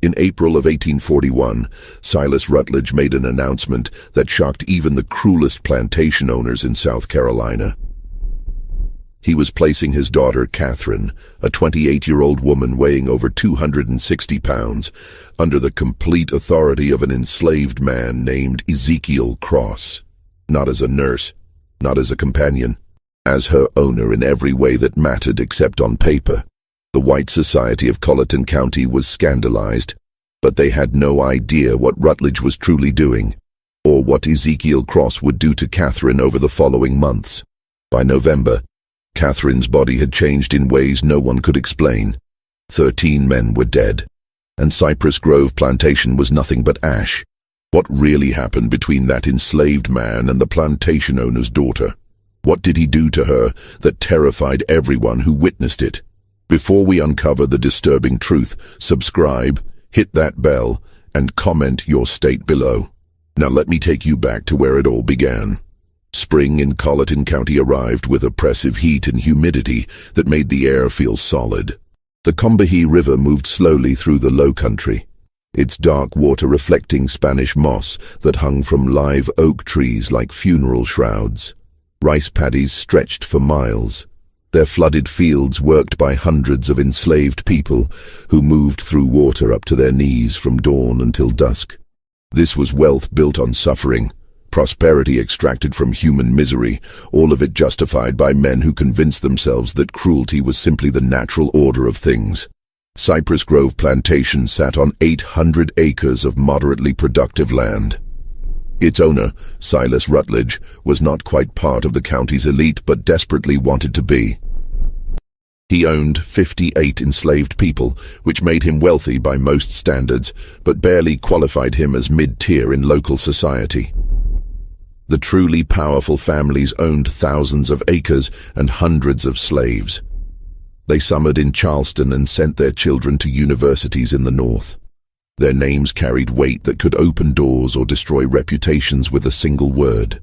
In April of 1841, Silas Rutledge made an announcement that shocked even the cruelest plantation owners in South Carolina. He was placing his daughter, Catherine, a 28-year-old woman weighing over 260 pounds, under the complete authority of an enslaved man named Ezekiel Cross, not as a nurse, not as a companion, as her owner in every way that mattered except on paper. The white society of Colleton County was scandalized, but they had no idea what Rutledge was truly doing, or what Ezekiel Cross would do to Catherine over the following months. By November, Catherine's body had changed in ways no one could explain. 13 men were dead, and Cypress Grove Plantation was nothing but ash. What really happened between that enslaved man and the plantation owner's daughter? What did he do to her that terrified everyone who witnessed it? Before we uncover the disturbing truth, subscribe, hit that bell, and comment your state below. Now let me take you back to where it all began. Spring in Colleton County arrived with oppressive heat and humidity that made the air feel solid. The Combahee River moved slowly through the low country, its dark water reflecting Spanish moss that hung from live oak trees like funeral shrouds. Rice paddies stretched for miles, their flooded fields worked by hundreds of enslaved people who moved through water up to their knees from dawn until dusk. This was wealth built on suffering, prosperity extracted from human misery, all of it justified by men who convinced themselves that cruelty was simply the natural order of things. Cypress Grove Plantation sat on 800 acres of moderately productive land. Its owner, Silas Rutledge, was not quite part of the county's elite but desperately wanted to be. He owned 58 enslaved people, which made him wealthy by most standards, but barely qualified him as mid-tier in local society. The truly powerful families owned thousands of acres and hundreds of slaves. They summered in Charleston and sent their children to universities in the north. Their names carried weight that could open doors or destroy reputations with a single word.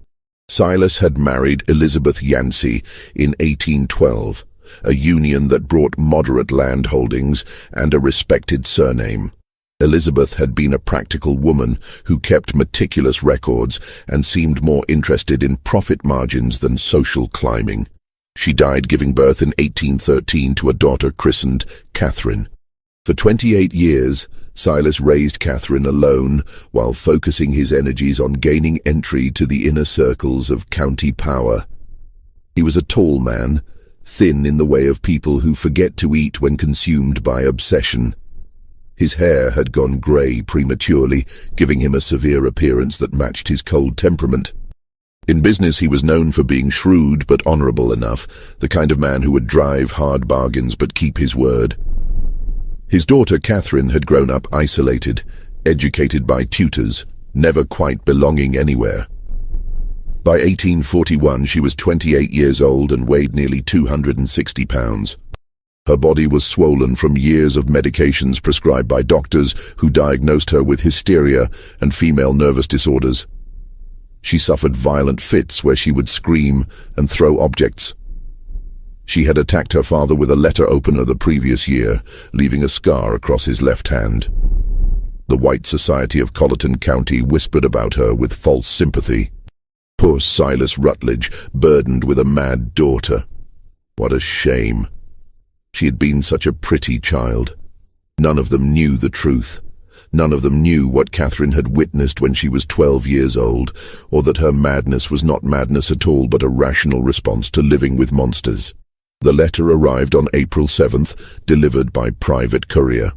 Silas had married Elizabeth Yancey in 1812, a union that brought moderate land holdings and a respected surname. Elizabeth had been a practical woman who kept meticulous records and seemed more interested in profit margins than social climbing. She died giving birth in 1813 to a daughter christened Catherine. For 28 years, Silas raised Catherine alone while focusing his energies on gaining entry to the inner circles of county power. He was a tall man, thin in the way of people who forget to eat when consumed by obsession. His hair had gone grey prematurely, giving him a severe appearance that matched his cold temperament. In business, he was known for being shrewd but honourable enough, the kind of man who would drive hard bargains but keep his word. His daughter Catherine had grown up isolated, educated by tutors, never quite belonging anywhere. By 1841, she was 28 years old and weighed nearly 260 pounds. Her body was swollen from years of medications prescribed by doctors who diagnosed her with hysteria and female nervous disorders. She suffered violent fits where she would scream and throw objects. She had attacked her father with a letter opener the previous year, leaving a scar across his left hand. The white society of Colleton County whispered about her with false sympathy. Poor Silas Rutledge, burdened with a mad daughter. What a shame. She had been such a pretty child. None of them knew the truth. None of them knew what Catherine had witnessed when she was 12 years old, or that her madness was not madness at all but a rational response to living with monsters. The letter arrived on April 7th, delivered by private courier.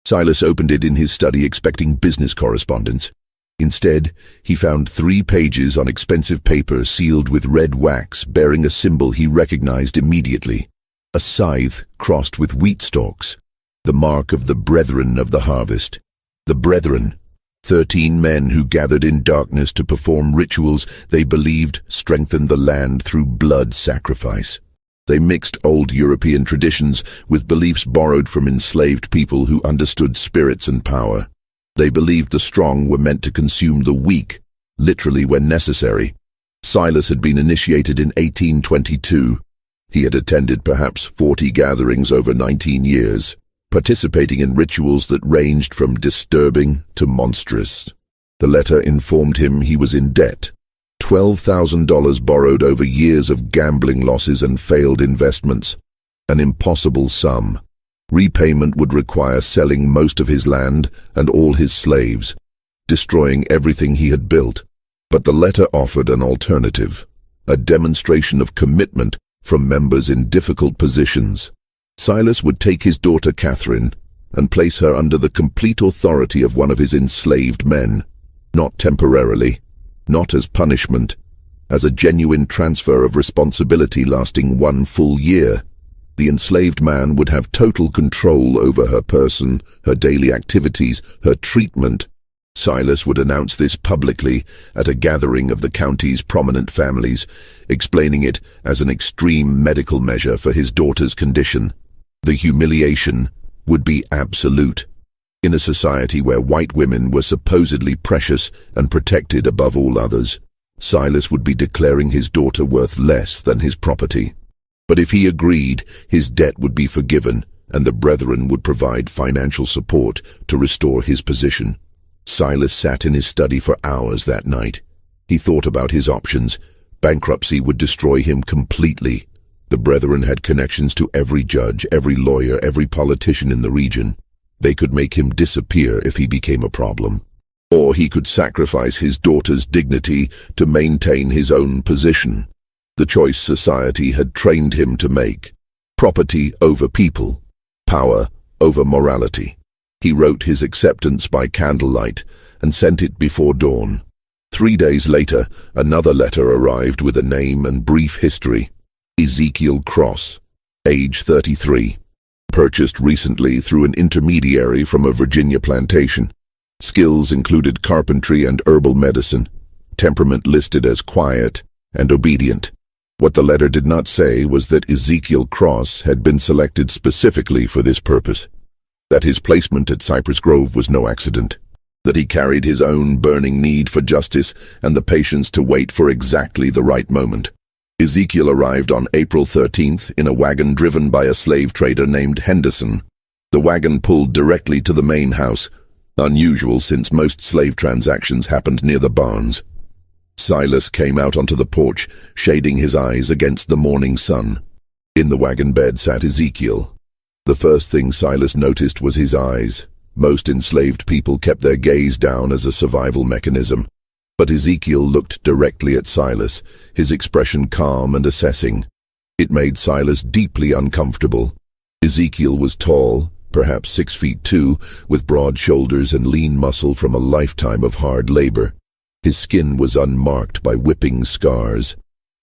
Silas opened it in his study expecting business correspondence. Instead, he found 3 pages on expensive paper sealed with red wax bearing a symbol he recognized immediately. A scythe crossed with wheat stalks, the mark of the brethren of the harvest. The brethren, 13 men who gathered in darkness to perform rituals they believed strengthened the land through blood sacrifice. They mixed old European traditions with beliefs borrowed from enslaved people who understood spirits and power. They believed the strong were meant to consume the weak, literally when necessary. Silas had been initiated in 1822. He had attended perhaps 40 gatherings over 19 years. participating in rituals that ranged from disturbing to monstrous. The letter informed him he was in debt. $12,000 borrowed over years of gambling losses and failed investments. An impossible sum. Repayment would require selling most of his land and all his slaves, destroying everything he had built. But the letter offered an alternative, a demonstration of commitment from members in difficult positions. Silas would take his daughter Catherine and place her under the complete authority of one of his enslaved men, not temporarily, not as punishment, as a genuine transfer of responsibility lasting 1 full year. The enslaved man would have total control over her person, her daily activities, her treatment. Silas would announce this publicly at a gathering of the county's prominent families, explaining it as an extreme medical measure for his daughter's condition. The humiliation would be absolute. In a society where white women were supposedly precious and protected above all others, Silas would be declaring his daughter worth less than his property. But if he agreed, his debt would be forgiven, and the brethren would provide financial support to restore his position. Silas sat in his study for hours that night. He thought about his options. Bankruptcy would destroy him completely. The brethren had connections to every judge, every lawyer, every politician in the region. They could make him disappear if he became a problem. Or he could sacrifice his daughter's dignity to maintain his own position. The choice society had trained him to make. Property over people. Power over morality. He wrote his acceptance by candlelight and sent it before dawn. 3 days later, another letter arrived with a name and brief history. Ezekiel Cross, age 33. Purchased recently through an intermediary from a Virginia plantation. Skills included carpentry and herbal medicine. Temperament listed as quiet and obedient. What the letter did not say was that Ezekiel Cross had been selected specifically for this purpose. That his placement at Cypress Grove was no accident. That he carried his own burning need for justice and the patience to wait for exactly the right moment. Ezekiel arrived on April 13th in a wagon driven by a slave trader named Henderson. The wagon pulled directly to the main house, unusual since most slave transactions happened near the barns. Silas came out onto the porch, shading his eyes against the morning sun. In the wagon bed sat Ezekiel. The first thing Silas noticed was his eyes. Most enslaved people kept their gaze down as a survival mechanism. But Ezekiel looked directly at Silas, his expression calm and assessing. It made Silas deeply uncomfortable. Ezekiel was tall, perhaps 6'2", with broad shoulders and lean muscle from a lifetime of hard labor. His skin was unmarked by whipping scars.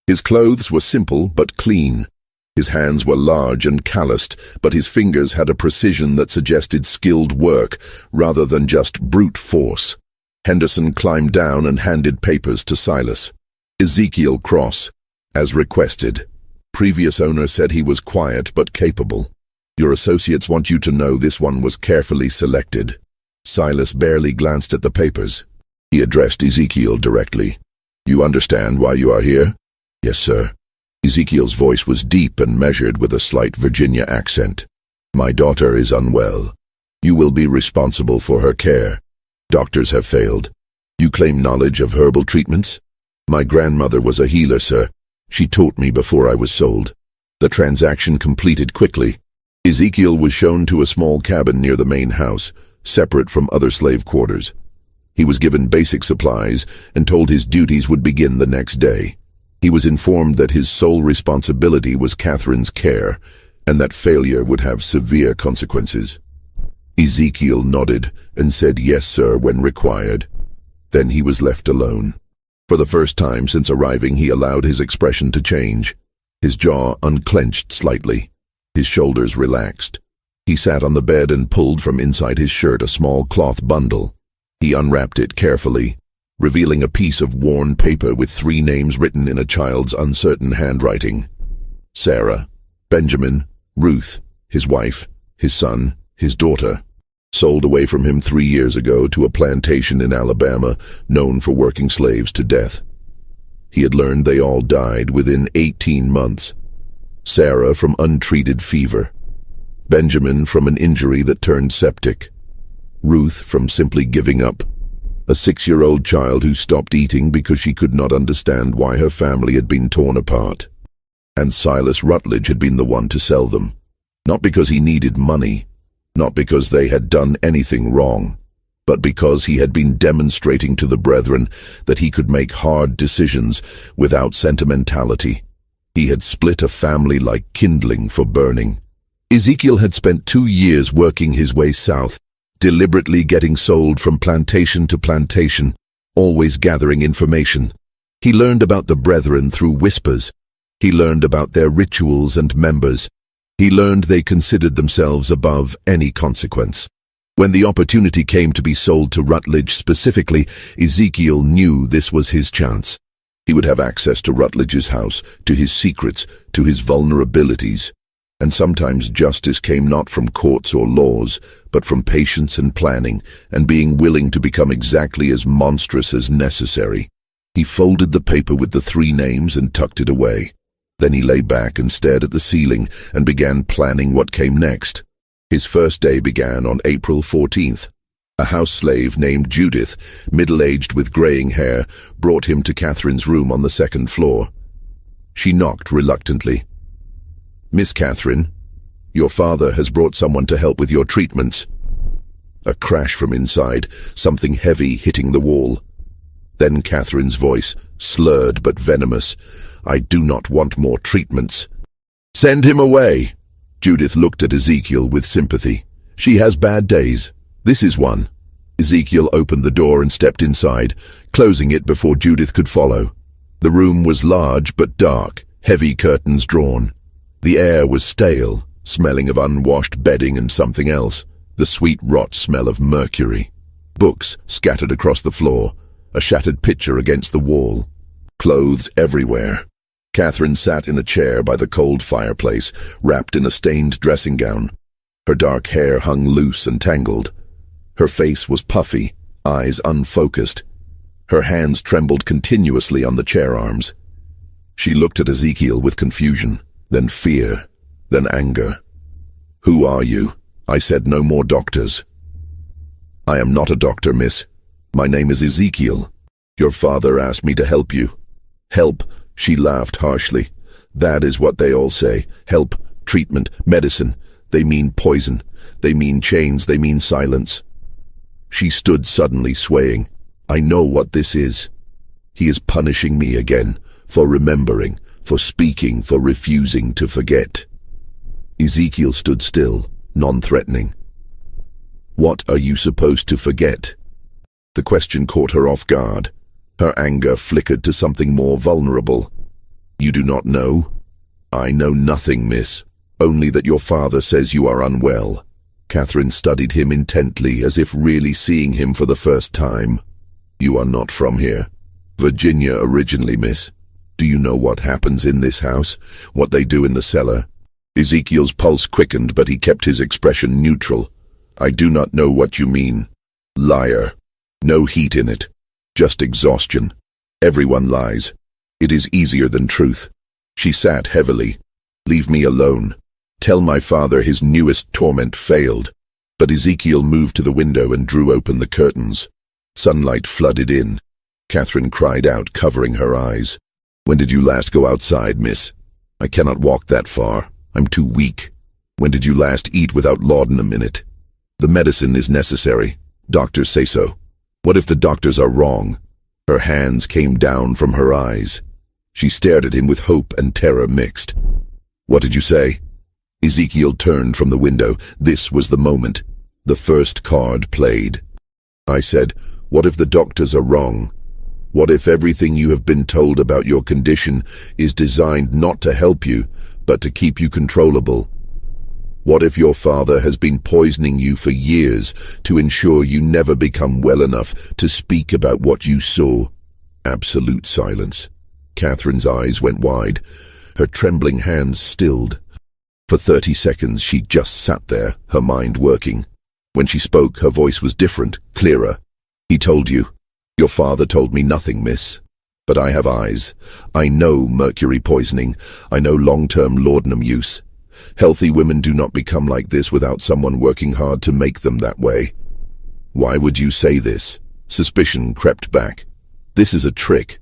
His clothes were simple but clean. His hands were large and calloused, but his fingers had a precision that suggested skilled work rather than just brute force. Henderson climbed down and handed papers to Silas. Ezekiel Cross, as requested. Previous owner said he was quiet but capable. Your associates want you to know this one was carefully selected. Silas barely glanced at the papers. He addressed Ezekiel directly. You understand why you are here? Yes, sir. Ezekiel's voice was deep and measured with a slight Virginia accent. My daughter is unwell. You will be responsible for her care. Doctors have failed. You claim knowledge of herbal treatments? My grandmother was a healer, sir. She taught me before I was sold. The transaction completed quickly. Ezekiel was shown to a small cabin near the main house, separate from other slave quarters. He was given basic supplies and told his duties would begin the next day. He was informed that his sole responsibility was Catherine's care, and that failure would have severe consequences. Ezekiel nodded and said yes, sir, when required. Then he was left alone. For the first time since arriving, he allowed his expression to change. His jaw unclenched slightly. His shoulders relaxed. He sat on the bed and pulled from inside his shirt a small cloth bundle. He unwrapped it carefully, revealing a piece of worn paper with 3 names written in a child's uncertain handwriting. Sarah, Benjamin, Ruth, his wife, his son, his daughter. Sold away from him 3 years ago to a plantation in Alabama known for working slaves to death. He had learned they all died within 18 months. Sarah from untreated fever. Benjamin from an injury that turned septic. Ruth from simply giving up. A 6-year-old child who stopped eating because she could not understand why her family had been torn apart. And Silas Rutledge had been the one to sell them. Not because he needed money, not because they had done anything wrong, but because he had been demonstrating to the brethren that he could make hard decisions without sentimentality. He had split a family like kindling for burning. Ezekiel had spent 2 years working his way south, deliberately getting sold from plantation to plantation, always gathering information. He learned about the brethren through whispers. He learned about their rituals and members. He learned they considered themselves above any consequence. When the opportunity came to be sold to Rutledge specifically, Ezekiel knew this was his chance. He would have access to Rutledge's house, to his secrets, to his vulnerabilities. And sometimes justice came not from courts or laws, but from patience and planning, and being willing to become exactly as monstrous as necessary. He folded the paper with the 3 names and tucked it away. Then he lay back and stared at the ceiling and began planning what came next. His first day began on April 14th. A house slave named Judith, middle-aged with graying hair, brought him to Catherine's room on the 2nd floor. She knocked reluctantly. "Miss Catherine, your father has brought someone to help with your treatments." A crash from inside, something heavy hitting the wall. Then Catherine's voice, slurred but venomous. "I do not want more treatments." "Send him away." Judith looked at Ezekiel with sympathy. "She has bad days. This is one." Ezekiel opened the door and stepped inside, closing it before Judith could follow. The room was large but dark, heavy curtains drawn. The air was stale, smelling of unwashed bedding and something else, the sweet rot smell of mercury. Books scattered across the floor, a shattered picture against the wall. Clothes everywhere. Catherine sat in a chair by the cold fireplace, wrapped in a stained dressing gown. Her dark hair hung loose and tangled. Her face was puffy, eyes unfocused. Her hands trembled continuously on the chair arms. She looked at Ezekiel with confusion, then fear, then anger. "Who are you?" I said. "No more doctors." "I am not a doctor, miss. My name is Ezekiel. Your father asked me to help you." "Help?" She laughed harshly. "That is what they all say. Help, treatment, medicine. They mean poison. They mean chains. They mean silence." She stood suddenly swaying. "I know what this is. He is punishing me again, for remembering, for speaking, for refusing to forget." Ezekiel stood still, non-threatening. "What are you supposed to forget?" The question caught her off guard. Her anger flickered to something more vulnerable. "You do not know?" "I know nothing, miss. Only that your father says you are unwell." Catherine studied him intently, as if really seeing him for the first time. "You are not from here." "Virginia originally, miss." "Do you know what happens in this house? What they do in the cellar?" Ezekiel's pulse quickened, but he kept his expression neutral. "I do not know what you mean." "Liar. No heat in it. Just exhaustion. Everyone lies. It is easier than truth." She sat heavily. "Leave me alone. Tell my father his newest torment failed." But Ezekiel moved to the window and drew open the curtains. Sunlight flooded in. Catherine cried out, covering her eyes. "When did you last go outside, miss?" "I cannot walk that far. I'm too weak." "When did you last eat without laudanum in it?" "The medicine is necessary. Doctors say so." "What if the doctors are wrong?" Her hands came down from her eyes. She stared at him with hope and terror mixed. "What did you say?" Ezekiel turned from the window. This was the moment. The first card played. "I said, what if the doctors are wrong? What if everything you have been told about your condition is designed not to help you, but to keep you controllable? What if your father has been poisoning you for years to ensure you never become well enough to speak about what you saw?" Absolute silence. Catherine's eyes went wide. Her trembling hands stilled. For 30 seconds she just sat there, her mind working. When she spoke, her voice was different, clearer. "He told you." "Your father told me nothing, miss. But I have eyes. I know mercury poisoning. I know long-term laudanum use. Healthy women do not become like this without someone working hard to make them that way. Why would you say this? Suspicion crept back. This is a trick.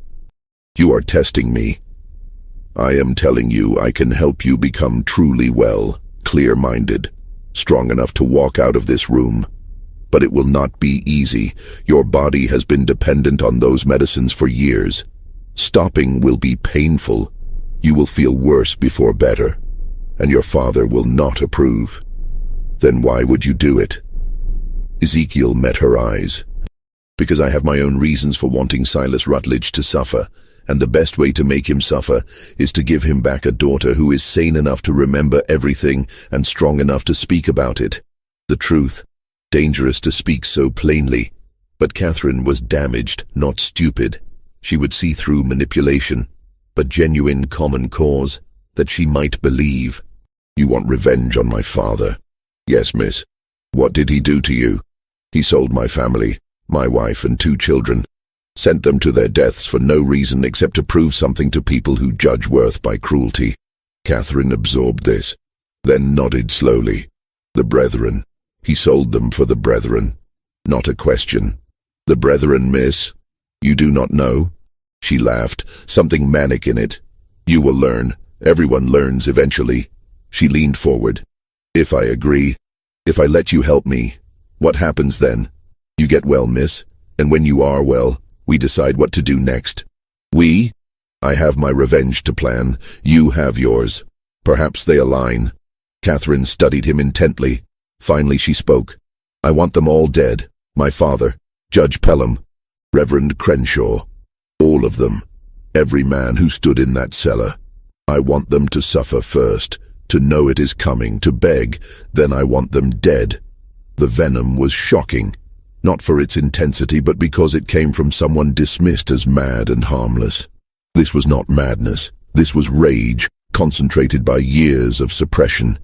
You are testing me. I am telling you I can help you become truly well, clear-minded, strong enough to walk out of this room. But it will not be easy. Your body has been dependent on those medicines for years. Stopping will be painful. You will feel worse before better, and your father will not approve. Then why would you do it? Ezekiel met her eyes. Because I have my own reasons for wanting Silas Rutledge to suffer, and the best way to make him suffer is to give him back a daughter who is sane enough to remember everything and strong enough to speak about it. The truth. Dangerous to speak so plainly. But Catherine was damaged, not stupid. She would see through manipulation, but genuine common cause that she might believe. You want revenge on my father? Yes, miss. What did he do to you? He sold my family, my wife and 2 children, sent them to their deaths for no reason except to prove something to people who judge worth by cruelty. Catherine absorbed this, then nodded slowly. The brethren. He sold them for the brethren. Not a question. The brethren, miss? You do not know? She laughed, something manic in it. You will learn. Everyone learns eventually. She leaned forward. If I agree, if I let you help me, what happens then? You get well, miss, and when you are well, we decide what to do next. We? I have my revenge to plan. You have yours. Perhaps they align. Catherine studied him intently. Finally she spoke. I want them all dead. My father, Judge Pelham, Reverend Crenshaw, all of them. Every man who stood in that cellar. I want them to suffer first, to know it is coming, to beg, then I want them dead. The venom was shocking, not for its intensity but because it came from someone dismissed as mad and harmless. This was not madness. This was rage, concentrated by years of suppression.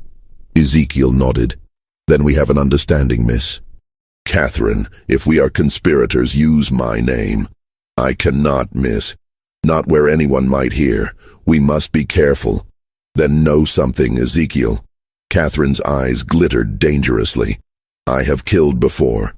Ezekiel nodded. Then we have an understanding, miss. Catherine, if we are conspirators, use my name. I cannot, miss. Not where anyone might hear. We must be careful. Then know something, Ezekiel. Catherine's eyes glittered dangerously. I have killed before.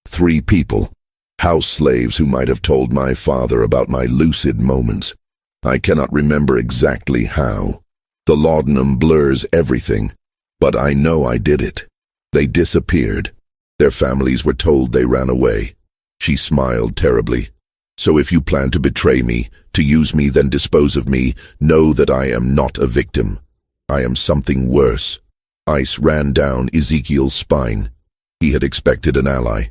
3 people. House slaves who might have told my father about my lucid moments. I cannot remember exactly how. The laudanum blurs everything. But I know I did it. They disappeared. Their families were told they ran away. She smiled terribly. So if you plan to betray me, to use me then dispose of me, know that I am not a victim. I am something worse. Ice ran down Ezekiel's spine. He had expected an ally,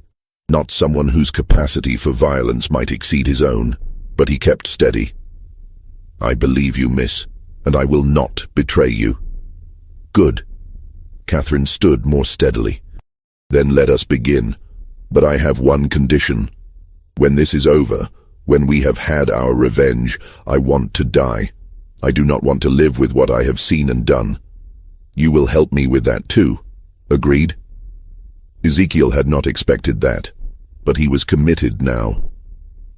not someone whose capacity for violence might exceed his own, but he kept steady. I believe you, miss, and I will not betray you. Good. Catherine stood more steadily. Then let us begin. But I have one condition. When this is over, when we have had our revenge, I want to die. I do not want to live with what I have seen and done. You will help me with that too. Agreed? Ezekiel had not expected that, but he was committed now.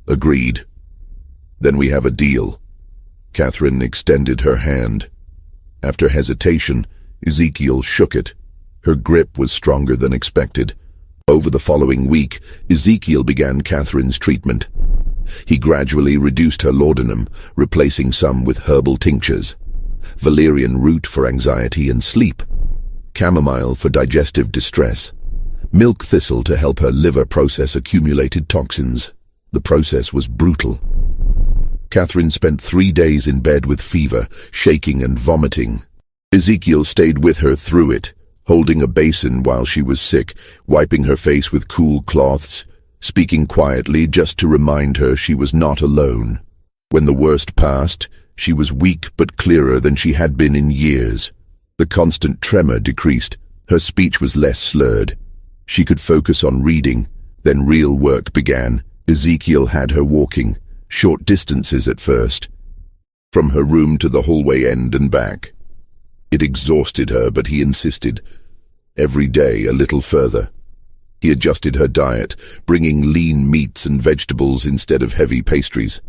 Agreed. Then we have a deal. Catherine extended her hand. After hesitation, Ezekiel shook it. Her grip was stronger than expected. Over the following week, Ezekiel began Catherine's treatment. He gradually reduced her laudanum, replacing some with herbal tinctures. Valerian root for anxiety and sleep. Chamomile for digestive distress. Milk thistle to help her liver process accumulated toxins. The process was brutal. Catherine spent 3 days in bed with fever, shaking and vomiting. Ezekiel stayed with her through it, holding a basin while she was sick, wiping her face with cool cloths, speaking quietly just to remind her she was not alone. When the worst passed, she was weak but clearer than she had been in years. The constant tremor decreased. Her speech was less slurred. She could focus on reading. Then real work began. Ezekiel had her walking, short distances at first, from her room to the hallway end and back. It exhausted her, but he insisted. Every day a little further. He adjusted her diet, bringing lean meats and vegetables instead of heavy pastries.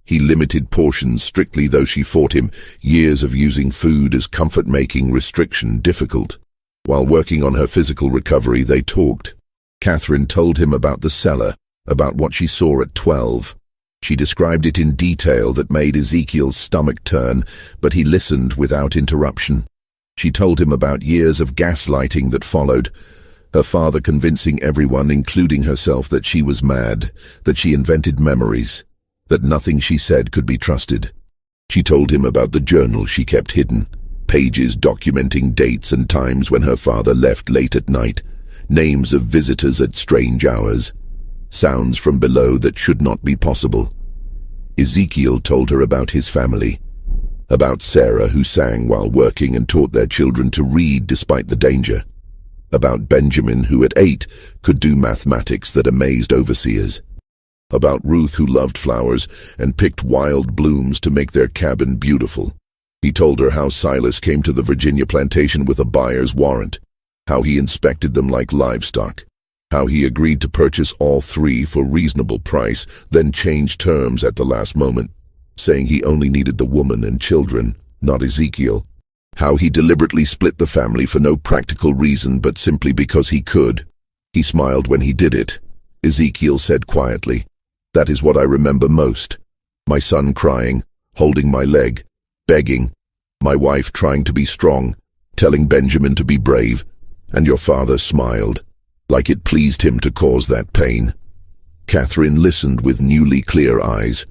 He limited portions strictly, though she fought him, years of using food as comfort making restriction difficult. While working on her physical recovery, they talked. Catherine told him about the cellar, about what she saw at 12. She described it in detail that made Ezekiel's stomach turn, but he listened without interruption. She told him about years of gaslighting that followed, her father convincing everyone, including herself, that she was mad, that she invented memories, that nothing she said could be trusted. She told him about the journal she kept hidden, pages documenting dates and times when her father left late at night, names of visitors at strange hours, sounds from below that should not be possible. Ezekiel told her about his family, about Sarah, who sang while working and taught their children to read despite the danger, about Benjamin, who at 8 could do mathematics that amazed overseers, about Ruth, who loved flowers and picked wild blooms to make their cabin beautiful. He told her how Silas came to the Virginia plantation with a buyer's warrant, how he inspected them like livestock, how he agreed to purchase all 3 for reasonable price, then changed terms at the last moment, saying he only needed the woman and children, not Ezekiel, how he deliberately split the family for no practical reason but simply because he could. He smiled when he did it. Ezekiel said quietly, "That is what I remember most. My son crying, holding my leg, begging, my wife trying to be strong, telling Benjamin to be brave, and your father smiled, like it pleased him to cause that pain." Catherine listened with newly clear eyes.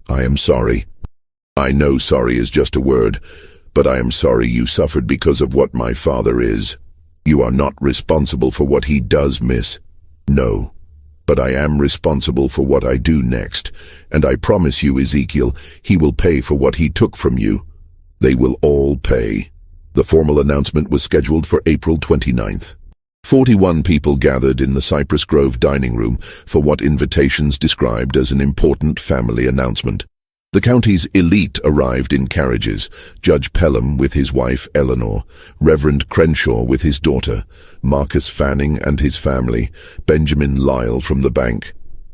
"I am sorry. I know sorry is just a word, but I am sorry you suffered because of what my father is. You are not responsible for what he does, miss. No. But I am responsible for what I do next, and I promise you, Ezekiel, he will pay for what he took from you. They will all pay." The formal announcement was scheduled for April 29th. 41 people gathered in the Cypress Grove dining room for what invitations described as an important family announcement. The county's elite arrived in carriages, Judge Pelham with his wife Eleanor, Reverend Crenshaw with his daughter, Marcus Fanning and his family, Benjamin Lyle from the bank.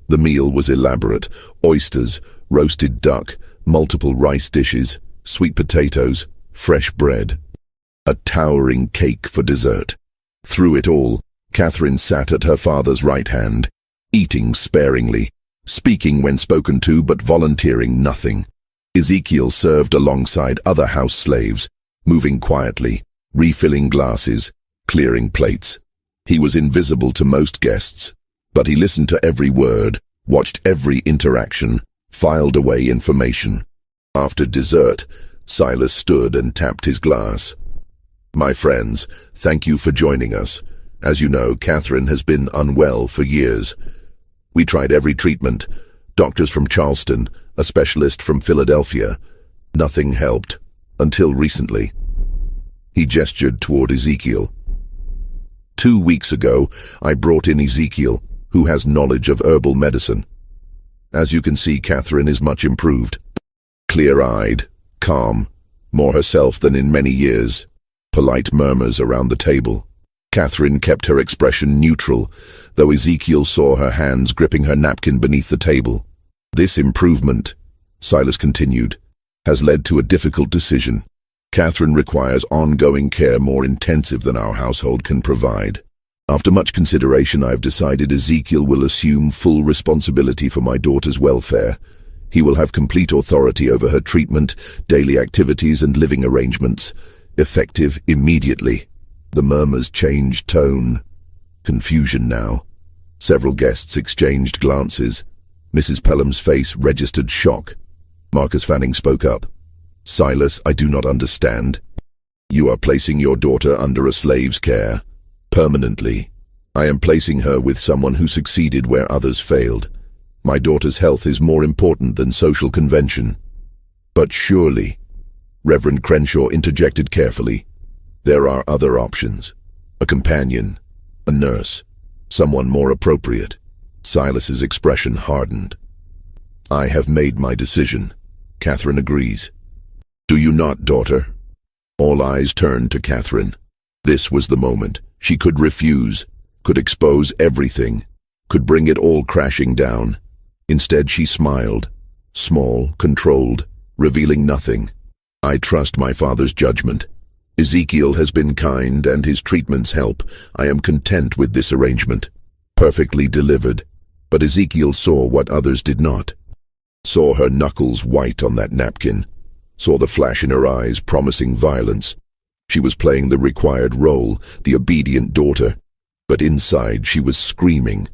The meal was elaborate: oysters, roasted duck, multiple rice dishes, sweet potatoes, fresh bread. A towering cake for dessert. Through it all, Catherine sat at her father's right hand, eating sparingly, speaking when spoken to but volunteering nothing. Ezekiel served alongside other house slaves, moving quietly, refilling glasses, clearing plates. He was invisible to most guests, but he listened to every word, watched every interaction, filed away information. After dessert, Silas stood and tapped his glass. "My friends, thank you for joining us. As you know, Catherine has been unwell for years. We tried every treatment, doctors from Charleston, a specialist from Philadelphia. Nothing helped, until recently." He gestured toward Ezekiel. 2 weeks ago, I brought in Ezekiel, who has knowledge of herbal medicine. As you can see, Catherine is much improved. Clear-eyed, calm, more herself than in many years. Polite murmurs around the table. Catherine kept her expression neutral, though Ezekiel saw her hands gripping her napkin beneath the table. "This improvement," Silas continued, "has led to a difficult decision. Catherine requires ongoing care more intensive than our household can provide. After much consideration, I have decided Ezekiel will assume full responsibility for my daughter's welfare. He will have complete authority over her treatment, daily activities, and living arrangements, effective immediately." The murmurs changed tone. Confusion now. Several guests exchanged glances. Mrs. Pelham's face registered shock. Marcus Fanning spoke up. "Silas, I do not understand. You are placing your daughter under a slave's care, permanently. I am placing her with someone who succeeded where others failed. My daughter's health is more important than social convention." "But surely," Reverend Crenshaw interjected carefully, "there are other options. A companion, a nurse, someone more appropriate." Silas's expression hardened. "I have made my decision." Catherine agrees. "Do you not, daughter?" All eyes turned to Catherine. This was the moment. She could refuse, could expose everything, could bring it all crashing down. Instead, she smiled, small, controlled, revealing nothing. I trust my father's judgment. Ezekiel has been kind and his treatments help. I am content with this arrangement. Perfectly delivered. But Ezekiel saw what others did not. Saw her knuckles white on that napkin. Saw the flash in her eyes promising violence. She was playing the required role, the obedient daughter. But inside she was screaming.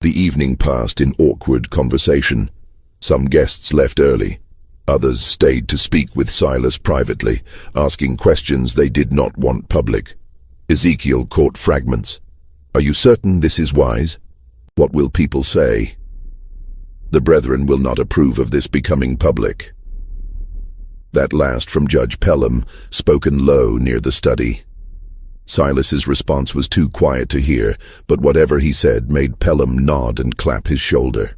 The evening passed in awkward conversation. Some guests left early. Others stayed to speak with Silas privately, asking questions they did not want public. Ezekiel caught fragments. Are you certain this is wise? What will people say? The brethren will not approve of this becoming public. That last from Judge Pelham, spoken low near the study. Silas's response was too quiet to hear, but whatever he said made Pelham nod and clap his shoulder.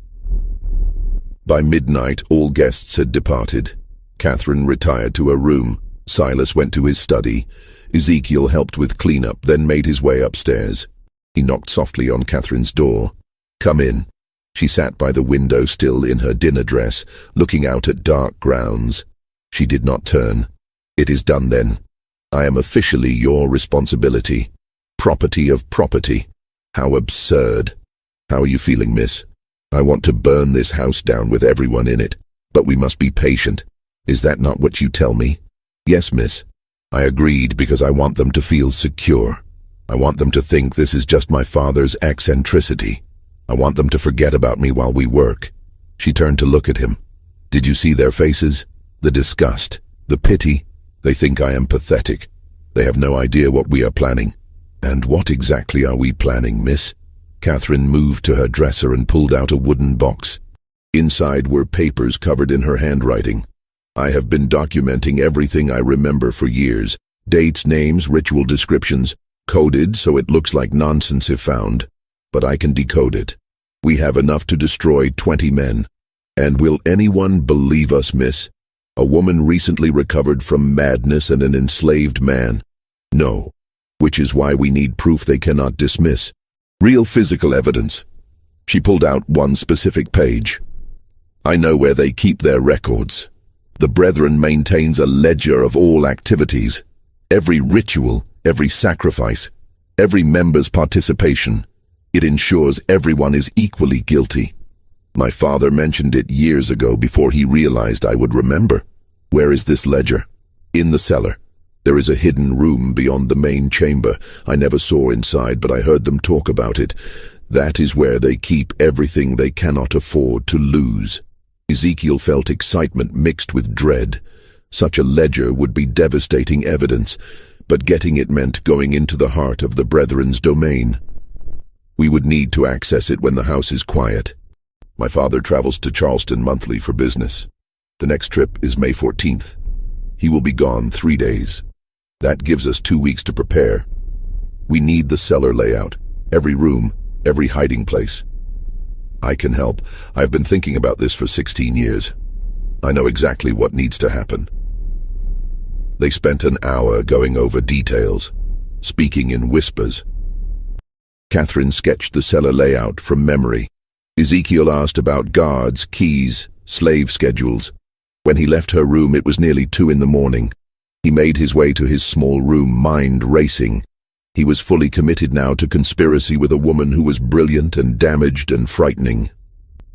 By midnight, all guests had departed. Catherine retired to her room. Silas went to his study. Ezekiel helped with cleanup, then made his way upstairs. He knocked softly on Catherine's door. Come in. She sat by the window, still in her dinner dress, looking out at dark grounds. She did not turn. It is done then. I am officially your responsibility. Property of property. How absurd. How are you feeling, miss? I want to burn this house down with everyone in it, but we must be patient. Is that not what you tell me? Yes, miss. I agreed because I want them to feel secure. I want them to think this is just my father's eccentricity. I want them to forget about me while we work. She turned to look at him. Did you see their faces? The disgust, the pity. They think I am pathetic. They have no idea what we are planning. And what exactly are we planning, miss? Catherine moved to her dresser and pulled out a wooden box. Inside were papers covered in her handwriting. I have been documenting everything I remember for years. Dates, names, ritual descriptions, coded so it looks like nonsense if found. But I can decode it. We have enough to destroy 20 men. And will anyone believe us, miss? A woman recently recovered from madness and an enslaved man? No. Which is why we need proof they cannot dismiss. Real physical evidence. She pulled out one specific page. I know where they keep their records. The Brethren maintains a ledger of all activities. Every ritual, every sacrifice, every member's participation. It ensures everyone is equally guilty. My father mentioned it years ago before he realized I would remember. Where is this ledger? In the cellar. There is a hidden room beyond the main chamber. I never saw inside, but I heard them talk about it. That is where they keep everything they cannot afford to lose. Ezekiel felt excitement mixed with dread. Such a ledger would be devastating evidence, but getting it meant going into the heart of the Brethren's domain. We would need to access it when the house is quiet. My father travels to Charleston monthly for business. The next trip is May 14th. He will be gone 3 days. That gives us 2 weeks to prepare. We need the cellar layout, every room, every hiding place. I can help. I've been thinking about this for 16 years. I know exactly what needs to happen. They spent an hour going over details, speaking in whispers. Catherine sketched the cellar layout from memory. Ezekiel asked about guards, keys, slave schedules. When he left her room, it was nearly 2 in the morning. He made his way to his small room, mind racing. He was fully committed now to conspiracy with a woman who was brilliant and damaged and frightening.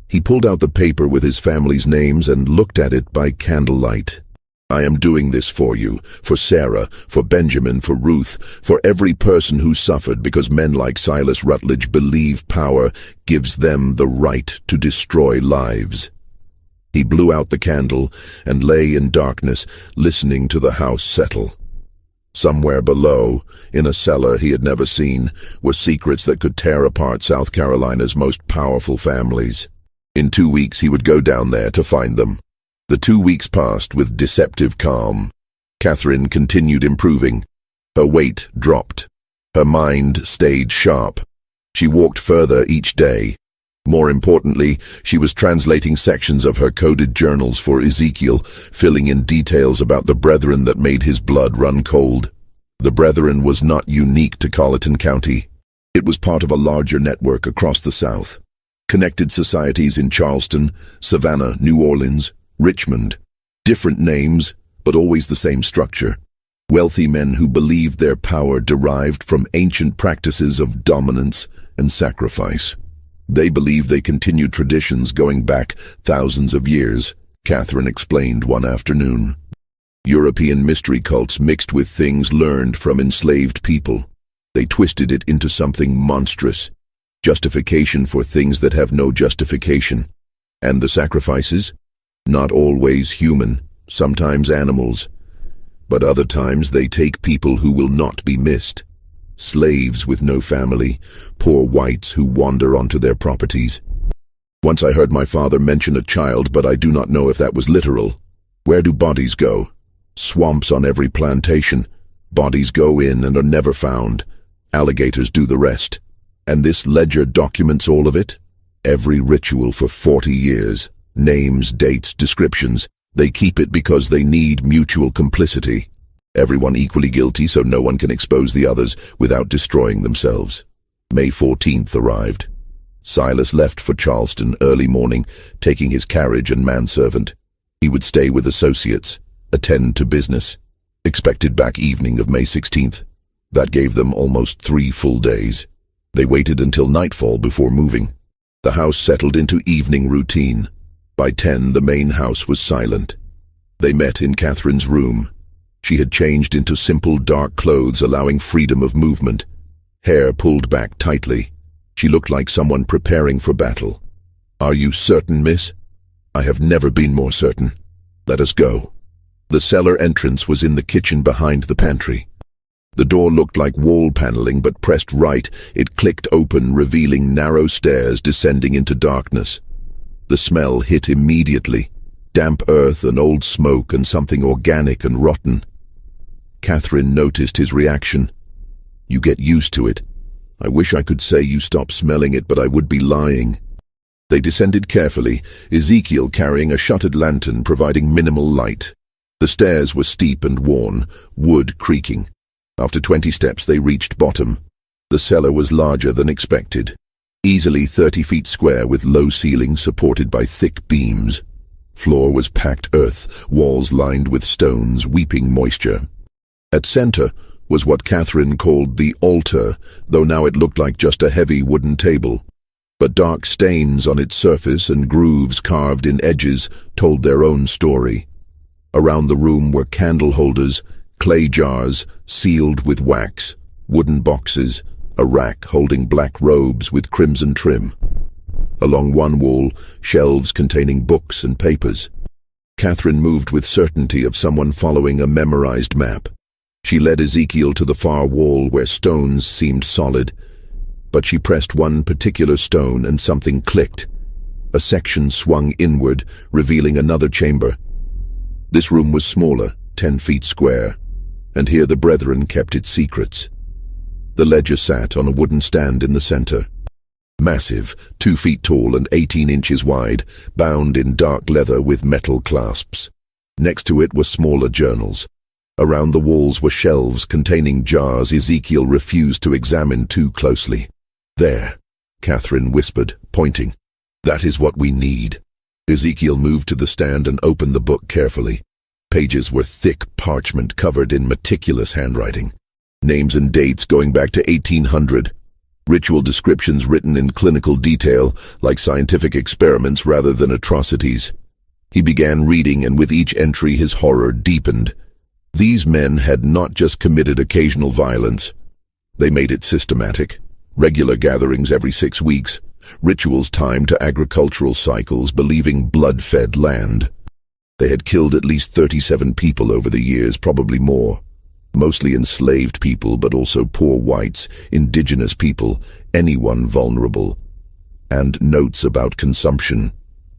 He pulled out the paper with his family's names and looked at it by candlelight. I am doing this for you, for Sarah, for Benjamin, for Ruth, for every person who suffered because men like Silas Rutledge believe power gives them the right to destroy lives. He blew out the candle and lay in darkness, listening to the house settle. Somewhere below, in a cellar he had never seen, were secrets that could tear apart South Carolina's most powerful families. In 2 weeks he would go down there to find them. The 2 weeks passed with deceptive calm. Catherine continued improving. Her weight dropped. Her mind stayed sharp. She walked further each day. More importantly, she was translating sections of her coded journals for Ezekiel, filling in details about the Brethren that made his blood run cold. The Brethren was not unique to Colleton County. It was part of a larger network across the South. Connected societies in Charleston, Savannah, New Orleans, Richmond. Different names, but always the same structure. Wealthy men who believed their power derived from ancient practices of dominance and sacrifice. They believed they continued traditions going back thousands of years, Catherine explained one afternoon. European mystery cults mixed with things learned from enslaved people. They twisted it into something monstrous. Justification for things that have no justification. And the sacrifices? Not always human, sometimes animals. But other times they take people who will not be missed. Slaves with no family, poor whites who wander onto their properties. Once I heard my father mention a child, but I do not know if that was literal. Where do bodies go? Swamps on every plantation. Bodies go in and are never found. Alligators do the rest. And this ledger documents all of it? Every ritual for 40 years. Names, dates, descriptions. They keep it because they need mutual complicity. Everyone equally guilty so no one can expose the others without destroying themselves. May 14th arrived. Silas left for Charleston early morning, taking his carriage and manservant. He would stay with associates, attend to business. Expected back evening of May 16th. That gave them almost 3 full days. They waited until nightfall before moving. The house settled into evening routine. By 10, the main house was silent. They met in Catherine's room. She had changed into simple dark clothes, allowing freedom of movement. Hair pulled back tightly. She looked like someone preparing for battle. "Are you certain, miss?" "I have never been more certain. Let us go." The cellar entrance was in the kitchen behind the pantry. The door looked like wall paneling, but pressed right, it clicked open, revealing narrow stairs descending into darkness. The smell hit immediately. Damp earth and old smoke and something organic and rotten. Catherine noticed his reaction. "You get used to it. I wish I could say you stop smelling it, but I would be lying." They descended carefully, Ezekiel carrying a shuttered lantern providing minimal light. The stairs were steep and worn, wood creaking. After 20 steps they reached bottom. The cellar was larger than expected. Easily 30 feet square with low ceiling supported by thick beams. Floor was packed earth, walls lined with stones, weeping moisture. At center was what Catherine called the altar, though now it looked like just a heavy wooden table. But dark stains on its surface and grooves carved in edges told their own story. Around the room were candle holders, clay jars sealed with wax, wooden boxes, a rack holding black robes with crimson trim. Along one wall, shelves containing books and papers. Catherine moved with certainty of someone following a memorized map. She led Ezekiel to the far wall where stones seemed solid, but she pressed one particular stone and something clicked. A section swung inward, revealing another chamber. This room was smaller, 10 feet square, and here the brethren kept its secrets. The ledger sat on a wooden stand in the center. Massive, 2 feet tall and 18 inches wide, bound in dark leather with metal clasps. Next to it were smaller journals. Around the walls were shelves containing jars Ezekiel refused to examine too closely. "There," Catherine whispered, pointing. "That is what we need." Ezekiel moved to the stand and opened the book carefully. Pages were thick parchment covered in meticulous handwriting. Names and dates going back to 1800. Ritual descriptions written in clinical detail, like scientific experiments rather than atrocities. He began reading, and with each entry his horror deepened. These men had not just committed occasional violence. They made it systematic. Regular gatherings every 6 weeks. Rituals timed to agricultural cycles, believing blood-fed land. They had killed at least 37 people over the years, probably more. Mostly enslaved people, but also poor whites, indigenous people, anyone vulnerable. And notes about consumption.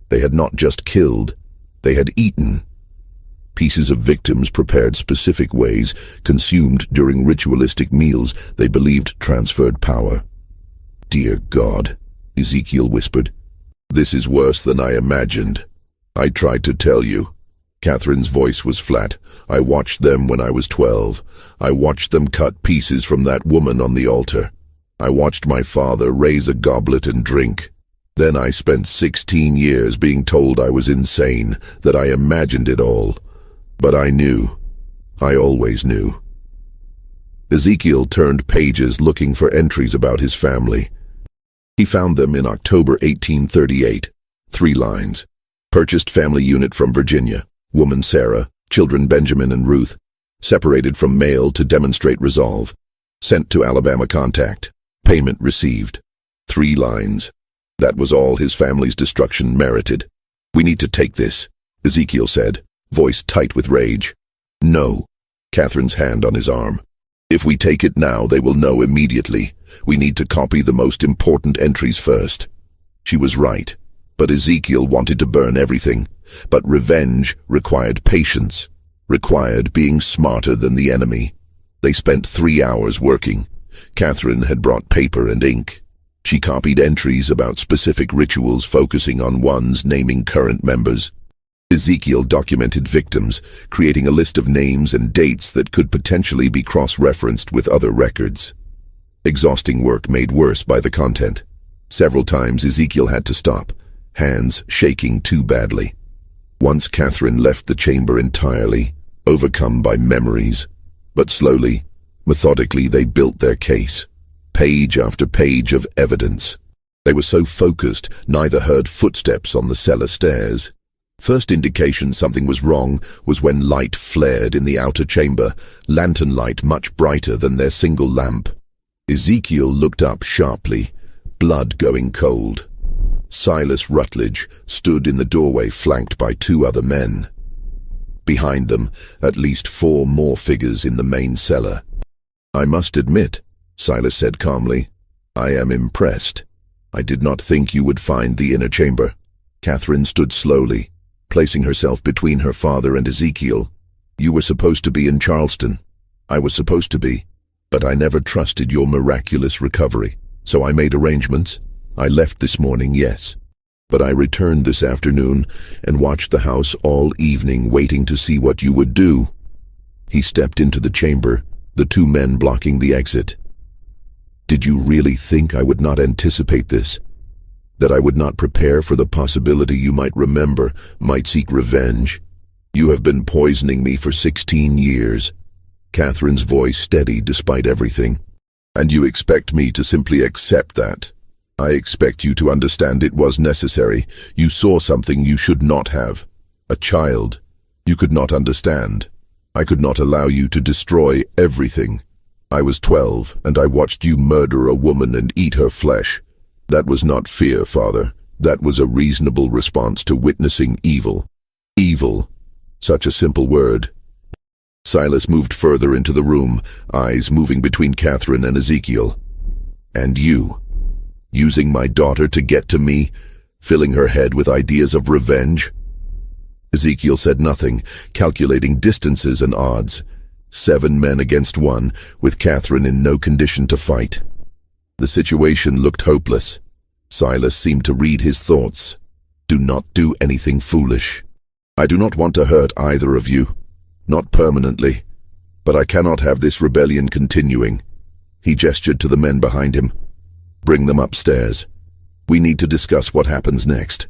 They had not just killed, they had eaten. Pieces of victims prepared specific ways, consumed during ritualistic meals they believed transferred power. "Dear God," Ezekiel whispered, "this is worse than I imagined. I tried to tell you." Catherine's voice was flat. "I watched them when I was 12. I watched them cut pieces from that woman on the altar. I watched my father raise a goblet and drink. Then I spent 16 years being told I was insane, that I imagined it all. But I knew. I always knew. Ezekiel turned pages looking for entries about his family. He found them in October 1838. 3 lines. Purchased family unit from Virginia. Woman Sarah. Children Benjamin and Ruth. Separated from male to demonstrate resolve. Sent to Alabama contact. Payment received. 3 lines. That was all his family's destruction merited. We need to take this, Ezekiel said, voice tight with rage. No. Catherine's hand on his arm. If we take it now, they will know immediately. We need to copy the most important entries first. She was right, but Ezekiel wanted to burn everything. But revenge required patience, required being smarter than the enemy. They spent 3 hours working. Catherine had brought paper and ink. She copied entries about specific rituals focusing on ones naming current members. Ezekiel documented victims, creating a list of names and dates that could potentially be cross-referenced with other records. Exhausting work made worse by the content. Several times Ezekiel had to stop, hands shaking too badly. Once Catherine left the chamber entirely, overcome by memories. But slowly, methodically, they built their case. Page after page of evidence. They were so focused, neither heard footsteps on the cellar stairs. First indication something was wrong was when light flared in the outer chamber, lantern light much brighter than their single lamp. Ezekiel looked up sharply, blood going cold. Silas Rutledge stood in the doorway flanked by 2 other men. Behind them, at least 4 more figures in the main cellar. I must admit, Silas said calmly, I am impressed. I did not think you would find the inner chamber. Catherine stood slowly, placing herself between her father and Ezekiel. You were supposed to be in Charleston. I was supposed to be, but I never trusted your miraculous recovery. So I made arrangements. I left this morning, yes. But I returned this afternoon and watched the house all evening waiting to see what you would do. He stepped into the chamber, the 2 men blocking the exit. Did you really think I would not anticipate this? That I would not prepare for the possibility you might remember, might seek revenge? You have been poisoning me for 16 years. Catherine's voice steady despite everything. And you expect me to simply accept that? I expect you to understand it was necessary. You saw something you should not have. A child. You could not understand. I could not allow you to destroy everything. I was 12, and I watched you murder a woman and eat her flesh. That was not fear, Father. That was a reasonable response to witnessing evil. Evil. Such a simple word. Silas moved further into the room, eyes moving between Catherine and Ezekiel. And you. Using my daughter to get to me, filling her head with ideas of revenge. Ezekiel said nothing, calculating distances and odds. 7 men against 1, with Catherine in no condition to fight. The situation looked hopeless. Silas seemed to read his thoughts. Do not do anything foolish. I do not want to hurt either of you. Not permanently. But I cannot have this rebellion continuing. He gestured to the men behind him. Bring them upstairs. We need to discuss what happens next.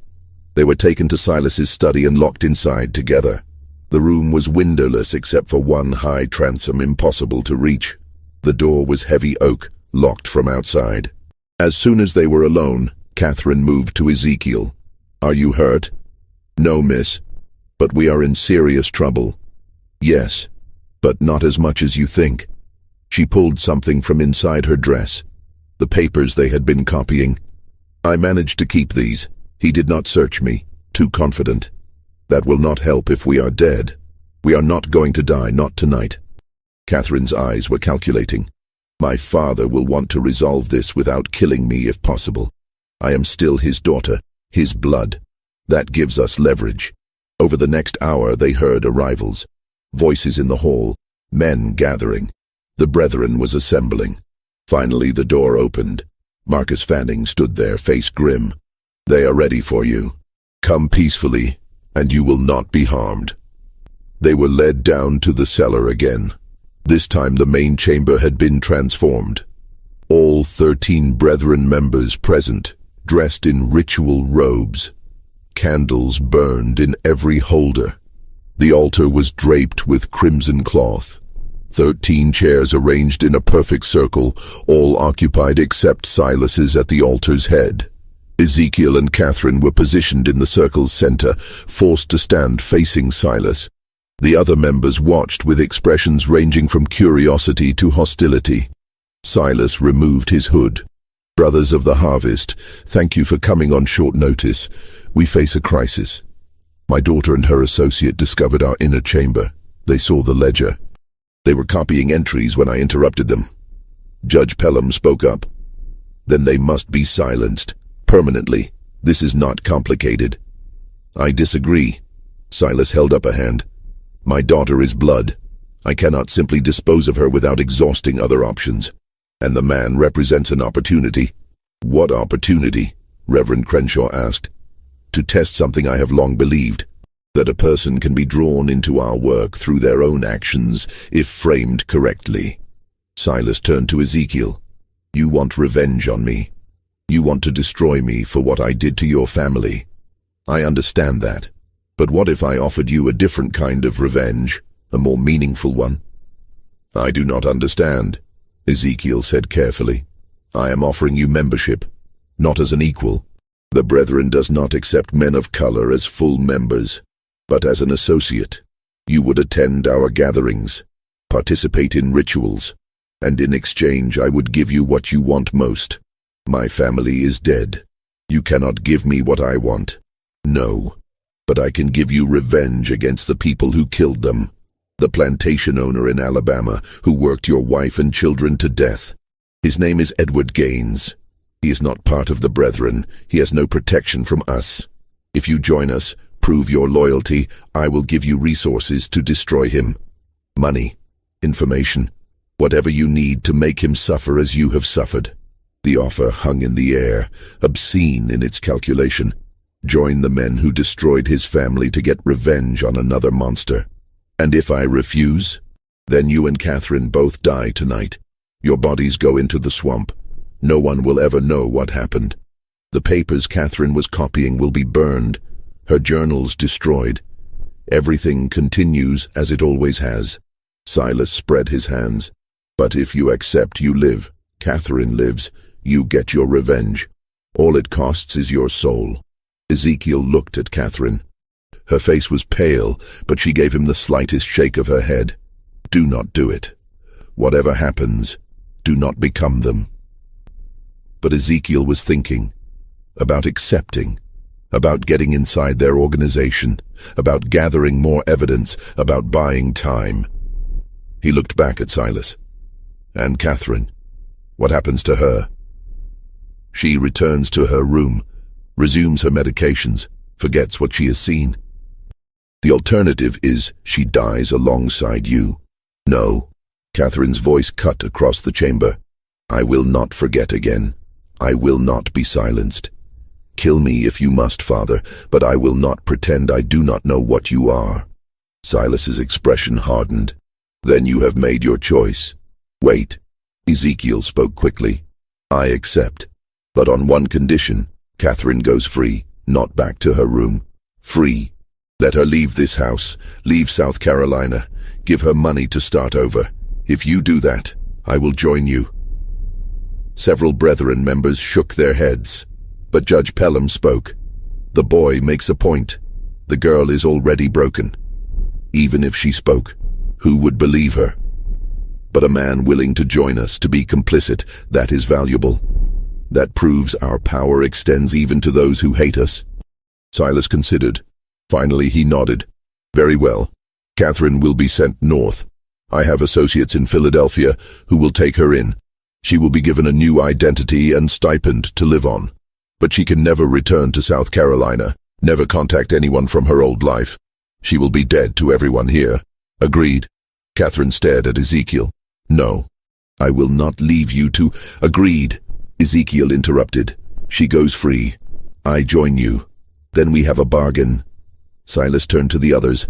They were taken to Silas's study and locked inside together. The room was windowless except for 1 high transom impossible to reach. The door was heavy oak, locked from outside. As soon as they were alone, Catherine moved to Ezekiel. Are you hurt? No, miss. But we are in serious trouble. Yes, but not as much as you think. She pulled something from inside her dress. The papers they had been copying. I managed to keep these. He did not search me. Too confident. That will not help if we are dead. We are not going to die, not tonight. Catherine's eyes were calculating. My father will want to resolve this without killing me if possible. I am still his daughter, his blood. That gives us leverage. Over the next hour they heard arrivals. Voices in the hall, men gathering. The brethren was assembling. Finally the door opened. Marcus Fanning stood there, face grim. They are ready for you. Come peacefully, and you will not be harmed. They were led down to the cellar again. This time the main chamber had been transformed. All 13 brethren members present, dressed in ritual robes. Candles burned in every holder. The altar was draped with crimson cloth. 13 chairs arranged in a perfect circle, all occupied except Silas's at the altar's head. Ezekiel and Catherine were positioned in the circle's center, forced to stand facing Silas. The other members watched with expressions ranging from curiosity to hostility. Silas removed his hood. "Brothers of the harvest, thank you for coming on short notice. We face a crisis. My daughter and her associate discovered our inner chamber. They saw the ledger. They were copying entries when I interrupted them." Judge Pelham spoke up. "Then they must be silenced. Permanently. This is not complicated." "I disagree." Silas held up a hand. "My daughter is blood. I cannot simply dispose of her without exhausting other options. And the man represents an opportunity." "What opportunity?" Reverend Crenshaw asked. "To test something I have long believed, that a person can be drawn into our work through their own actions if framed correctly." Silas turned to Ezekiel. "You want revenge on me. You want to destroy me for what I did to your family. I understand that. But what if I offered you a different kind of revenge, a more meaningful one?" "I do not understand," Ezekiel said carefully. "I am offering you membership, not as an equal. The Brethren does not accept men of color as full members, but as an associate. You would attend our gatherings, participate in rituals, and in exchange I would give you what you want most. My family is dead. You cannot give me what I want. No, but I can give you revenge against the people who killed them. The plantation owner in Alabama who worked your wife and children to death. His name is Edward Gaines. He is not part of the Brethren. He has no protection from us. If you join us, prove your loyalty, I will give you resources to destroy him. Money, information, whatever you need to make him suffer as you have suffered." The offer hung in the air, obscene in its calculation. Join the men who destroyed his family to get revenge on another monster. "And if I refuse, then you and Catherine both die tonight. Your bodies go into the swamp. No one will ever know what happened. The papers Catherine was copying will be burned, her journals destroyed. Everything continues as it always has." Silas spread his hands. "But if you accept, you live. Catherine lives. You get your revenge. All it costs is your soul." Ezekiel looked at Catherine. Her face was pale, but she gave him the slightest shake of her head. "Do not do it. Whatever happens, do not become them." But Ezekiel was thinking about accepting, about getting inside their organization, about gathering more evidence, about buying time. He looked back at Silas. "And Catherine, what happens to her?" "She returns to her room, resumes her medications, forgets what she has seen." "The alternative is she dies alongside you." "No." Catherine's voice cut across the chamber. "I will not forget again. I will not be silenced. Kill me if you must, Father, but I will not pretend I do not know what you are." Silas's expression hardened. "Then you have made your choice." "Wait." Ezekiel spoke quickly. "I accept. But on one condition. Catherine goes free, not back to her room. Free. Let her leave this house, leave South Carolina. Give her money to start over. If you do that, I will join you." Several Brethren members shook their heads, but Judge Pelham spoke. "The boy makes a point. The girl is already broken. Even if she spoke, who would believe her? But a man willing to join us, to be complicit, that is valuable. That proves our power extends even to those who hate us." Silas considered. Finally he nodded. "Very well. Catherine will be sent north. I have associates in Philadelphia who will take her in. She will be given a new identity and stipend to live on. But she can never return to South Carolina, never contact anyone from her old life. She will be dead to everyone here." "Agreed." Catherine stared at Ezekiel. "No, I will not leave you to—" "Agreed," Ezekiel interrupted. "She goes free. I join you. Then we have a bargain." Silas turned to the others.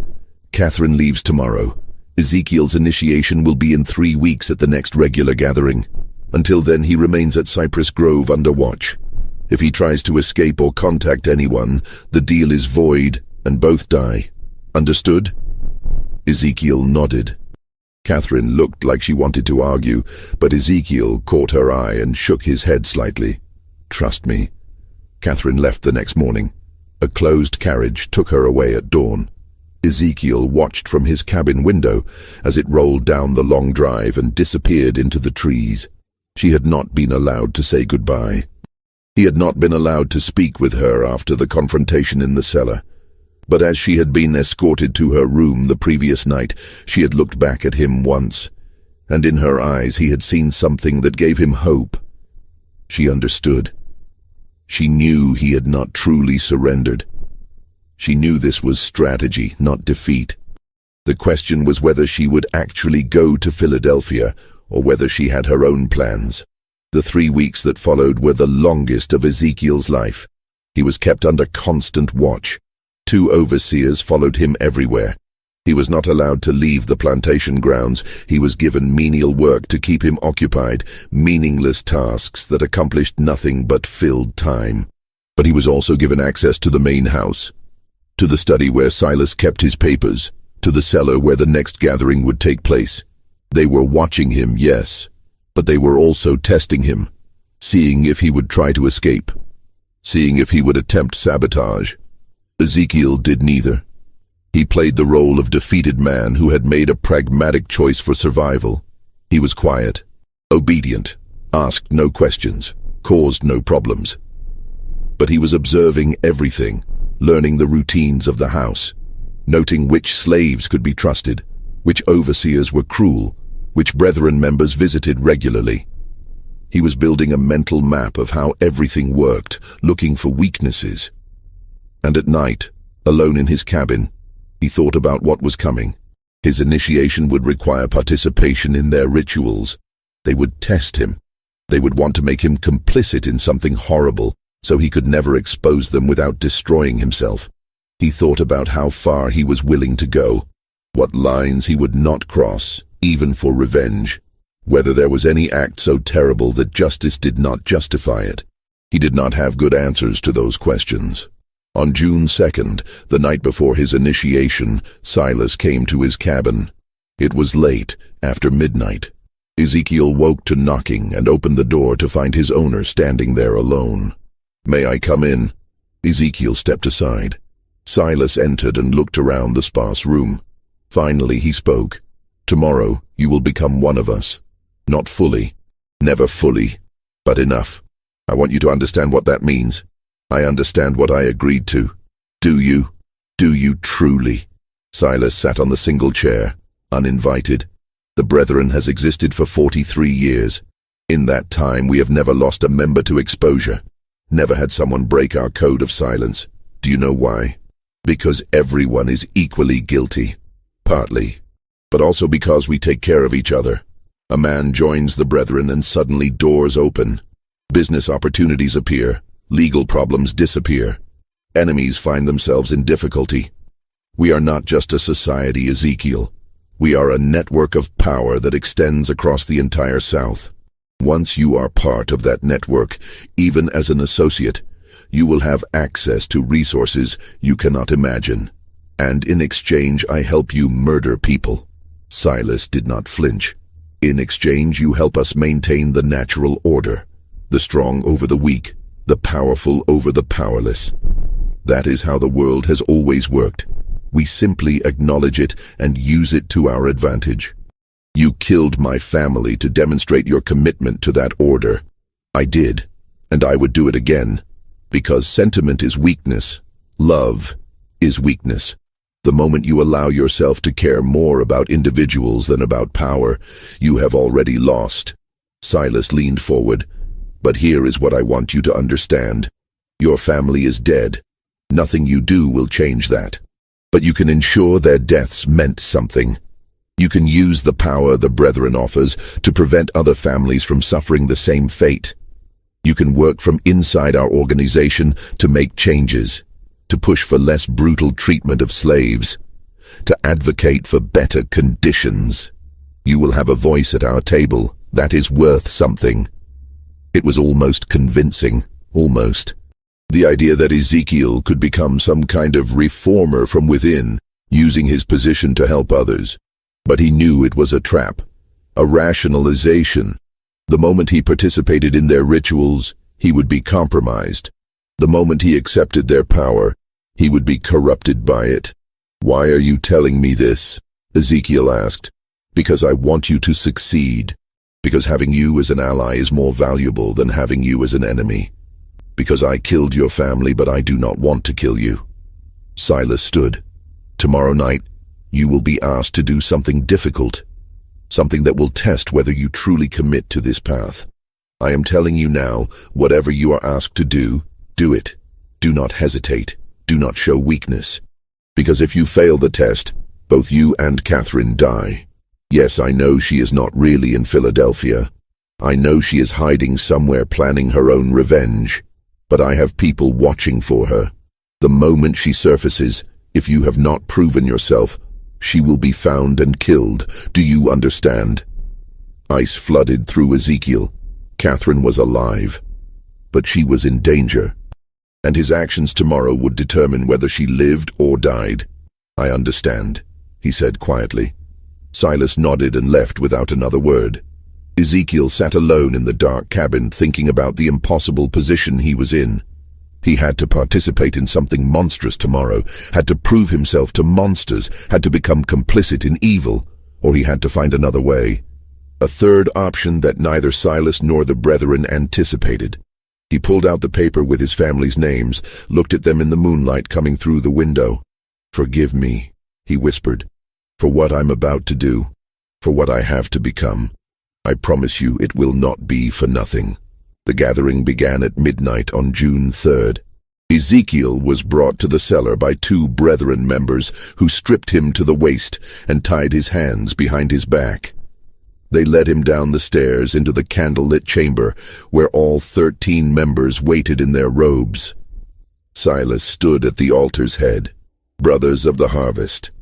"Catherine leaves tomorrow. Ezekiel's initiation will be in 3 weeks at the next regular gathering. Until then he remains at Cypress Grove under watch. If he tries to escape or contact anyone, the deal is void and both die. Understood? Ezekiel nodded. Catherine looked like she wanted to argue, but Ezekiel caught her eye and shook his head slightly. Trust me. Catherine left the next morning. A closed carriage took her away at dawn. Ezekiel watched from his cabin window as it rolled down the long drive and disappeared into the trees. She had not been allowed to say goodbye. He had not been allowed to speak with her after the confrontation in the cellar. But as she had been escorted to her room the previous night, she had looked back at him once, and in her eyes he had seen something that gave him hope. She understood. She knew he had not truly surrendered. She knew this was strategy, not defeat. The question was whether she would actually go to Philadelphia or whether she had her own plans. The 3 weeks that followed were the longest of Ezekiel's life. He was kept under constant watch. 2 overseers followed him everywhere. He was not allowed to leave the plantation grounds. He was given menial work to keep him occupied, meaningless tasks that accomplished nothing but filled time. But he was also given access to the main house, to the study where Silas kept his papers, to the cellar where the next gathering would take place. They were watching him, yes, but they were also testing him, seeing if he would try to escape, seeing if he would attempt sabotage. Ezekiel did neither. He played the role of defeated man who had made a pragmatic choice for survival. He was quiet, obedient, asked no questions, caused no problems. But he was observing everything, learning the routines of the house, noting which slaves could be trusted, which overseers were cruel, which brethren members visited regularly. He was building a mental map of how everything worked, looking for weaknesses. And at night, alone in his cabin, he thought about what was coming. His initiation would require participation in their rituals. They would test him. They would want to make him complicit in something horrible, so he could never expose them without destroying himself. He thought about how far he was willing to go, what lines he would not cross, even for revenge, whether there was any act so terrible that justice did not justify it. He did not have good answers to those questions. On June 2nd, the night before his initiation, Silas came to his cabin. It was late, after midnight. Ezekiel woke to knocking and opened the door to find his owner standing there alone. "May I come in?" Ezekiel stepped aside. Silas entered and looked around the sparse room. Finally he spoke. "Tomorrow you will become one of us. Not fully, never fully, but enough. I want you to understand what that means. I understand what I agreed to. Do you? Do you truly?" Silas sat on the single chair, uninvited. The Brethren has existed for 43 years. In that time we have never lost a member to exposure. Never had someone break our code of silence. Do you know why? Because everyone is equally guilty. Partly. But also because we take care of each other. A man joins the Brethren and suddenly doors open. Business opportunities appear. Legal problems disappear. Enemies find themselves in difficulty. We are not just a society, Ezekiel. We are a network of power that extends across the entire South. Once you are part of that network, even as an associate, you will have access to resources you cannot imagine. And in exchange, I help you murder people. Silas did not flinch. In exchange, you help us maintain the natural order. The strong over the weak. The powerful over the powerless. That is how the world has always worked. We simply acknowledge it and use it to our advantage. You killed my family to demonstrate your commitment to that order. I did, and I would do it again, because sentiment is weakness. Love is weakness. The moment you allow yourself to care more about individuals than about power, you have already lost. Silas leaned forward. But here is what I want you to understand. Your family is dead. Nothing you do will change that. But you can ensure their deaths meant something. You can use the power the Brethren offers to prevent other families from suffering the same fate. You can work from inside our organization to make changes, to push for less brutal treatment of slaves, to advocate for better conditions. You will have a voice at our table that is worth something. It was almost convincing, Almost. The idea that Ezekiel could become some kind of reformer from within, using his position to help others. But he knew it was a trap, a rationalization. The moment he participated in their rituals, he would be compromised. The moment he accepted their power, he would be corrupted by it. "Why are you telling me this?" Ezekiel asked. "Because I want you to succeed. Because having you as an ally is more valuable than having you as an enemy. Because I killed your family, but I do not want to kill you." Silas stood. "Tomorrow night, you will be asked to do something difficult. Something that will test whether you truly commit to this path. I am telling you now, whatever you are asked to do, do it. Do not hesitate. Do not show weakness. Because if you fail the test, both you and Catherine die. Yes, I know she is not really in Philadelphia. I know she is hiding somewhere planning her own revenge. But I have people watching for her. The moment she surfaces, if you have not proven yourself, she will be found and killed. Do you understand?" Ice flooded through Ezekiel. Catherine was alive, but she was in danger. And his actions tomorrow would determine whether she lived or died. "I understand," he said quietly. Silas nodded and left without another word. Ezekiel sat alone in the dark cabin, thinking about the impossible position he was in. He had to participate in something monstrous tomorrow, had to prove himself to monsters, had to become complicit in evil, or he had to find another way. A third option that neither Silas nor the brethren anticipated. He pulled out the paper with his family's names, looked at them in the moonlight coming through the window. "Forgive me," he whispered, "for what I'm about to do, for what I have to become. I promise you it will not be for nothing." The gathering began at midnight on June 3rd. Ezekiel was brought to the cellar by two brethren members who stripped him to the waist and tied his hands behind his back. They led him down the stairs into the candlelit chamber where all 13 members waited in their robes. Silas stood at the altar's head. "Brothers of the harvest,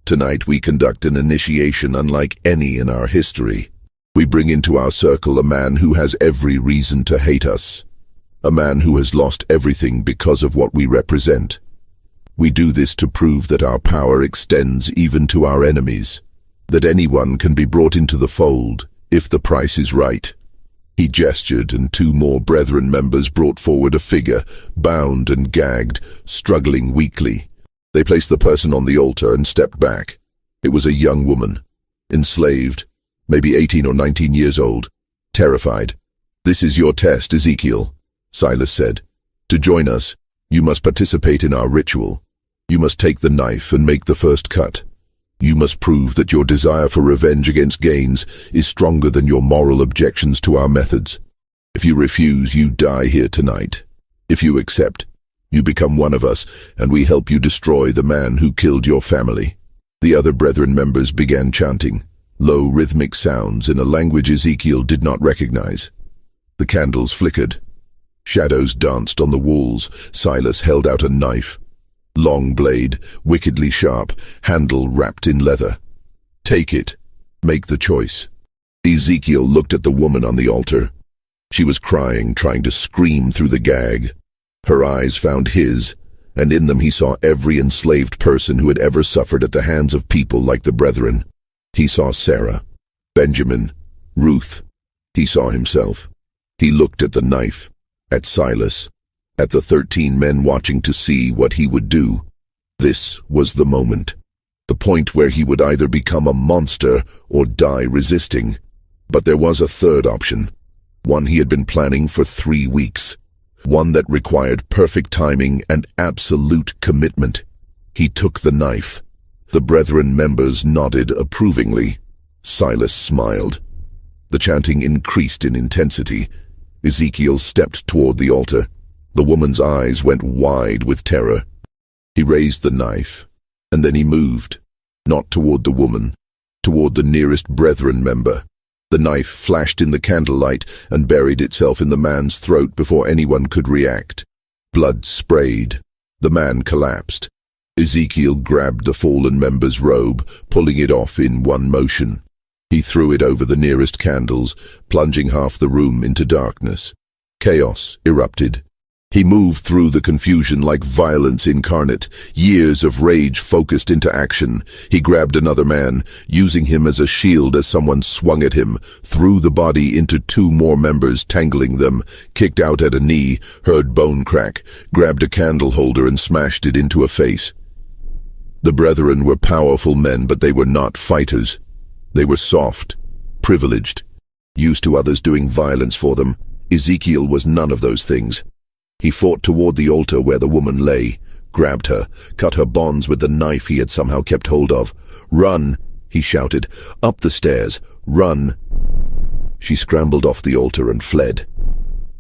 tonight we conduct an initiation unlike any in our history. We bring into our circle a man who has every reason to hate us, a man who has lost everything because of what we represent. We do this to prove that our power extends even to our enemies, that anyone can be brought into the fold if the price is right." He gestured, and two more brethren members brought forward a figure, bound and gagged, struggling weakly. They placed the person on the altar and stepped back. It was a young woman, enslaved, maybe 18 or 19 years old, terrified. "This is your test, Ezekiel," Silas said. "To join us, you must participate in our ritual. You must take the knife and make the first cut. You must prove that your desire for revenge against Gaines is stronger than your moral objections to our methods. If you refuse, you die here tonight. If you accept, you become one of us, and we help you destroy the man who killed your family." The other brethren members began chanting, low rhythmic sounds in a language Ezekiel did not recognize. The candles flickered. Shadows danced on the walls. Silas held out a knife. Long blade, wickedly sharp, handle wrapped in leather. "Take it. Make the choice." Ezekiel looked at the woman on the altar. She was crying, trying to scream through the gag. Her eyes found his, and in them he saw every enslaved person who had ever suffered at the hands of people like the brethren. He saw Sarah, Benjamin, Ruth. He saw himself. He looked at the knife, at Silas, at the 13 men watching to see what he would do. This was the moment. The point where he would either become a monster or die resisting. But there was a third option, one he had been planning for 3 weeks, one that required perfect timing and absolute commitment. He took the knife. The brethren members nodded approvingly. Silas smiled. The chanting increased in intensity. Ezekiel stepped toward the altar. The woman's eyes went wide with terror. He raised the knife, and then he moved, not toward the woman, toward the nearest brethren member. The knife flashed in the candlelight and buried itself in the man's throat before anyone could react. Blood sprayed. The man collapsed. Ezekiel grabbed the fallen member's robe, pulling it off in one motion. He threw it over the nearest candles, plunging half the room into darkness. Chaos erupted. He moved through the confusion like violence incarnate, years of rage focused into action. He grabbed another man, using him as a shield as someone swung at him, threw the body into two more members, tangling them, kicked out at a knee, heard bone crack, grabbed a candle holder and smashed it into a face. The brethren were powerful men, but they were not fighters. They were soft, privileged, used to others doing violence for them. Ezekiel was none of those things. He fought toward the altar where the woman lay, grabbed her, cut her bonds with the knife he had somehow kept hold of. "Run!" he shouted. "Up the stairs! Run!" She scrambled off the altar and fled.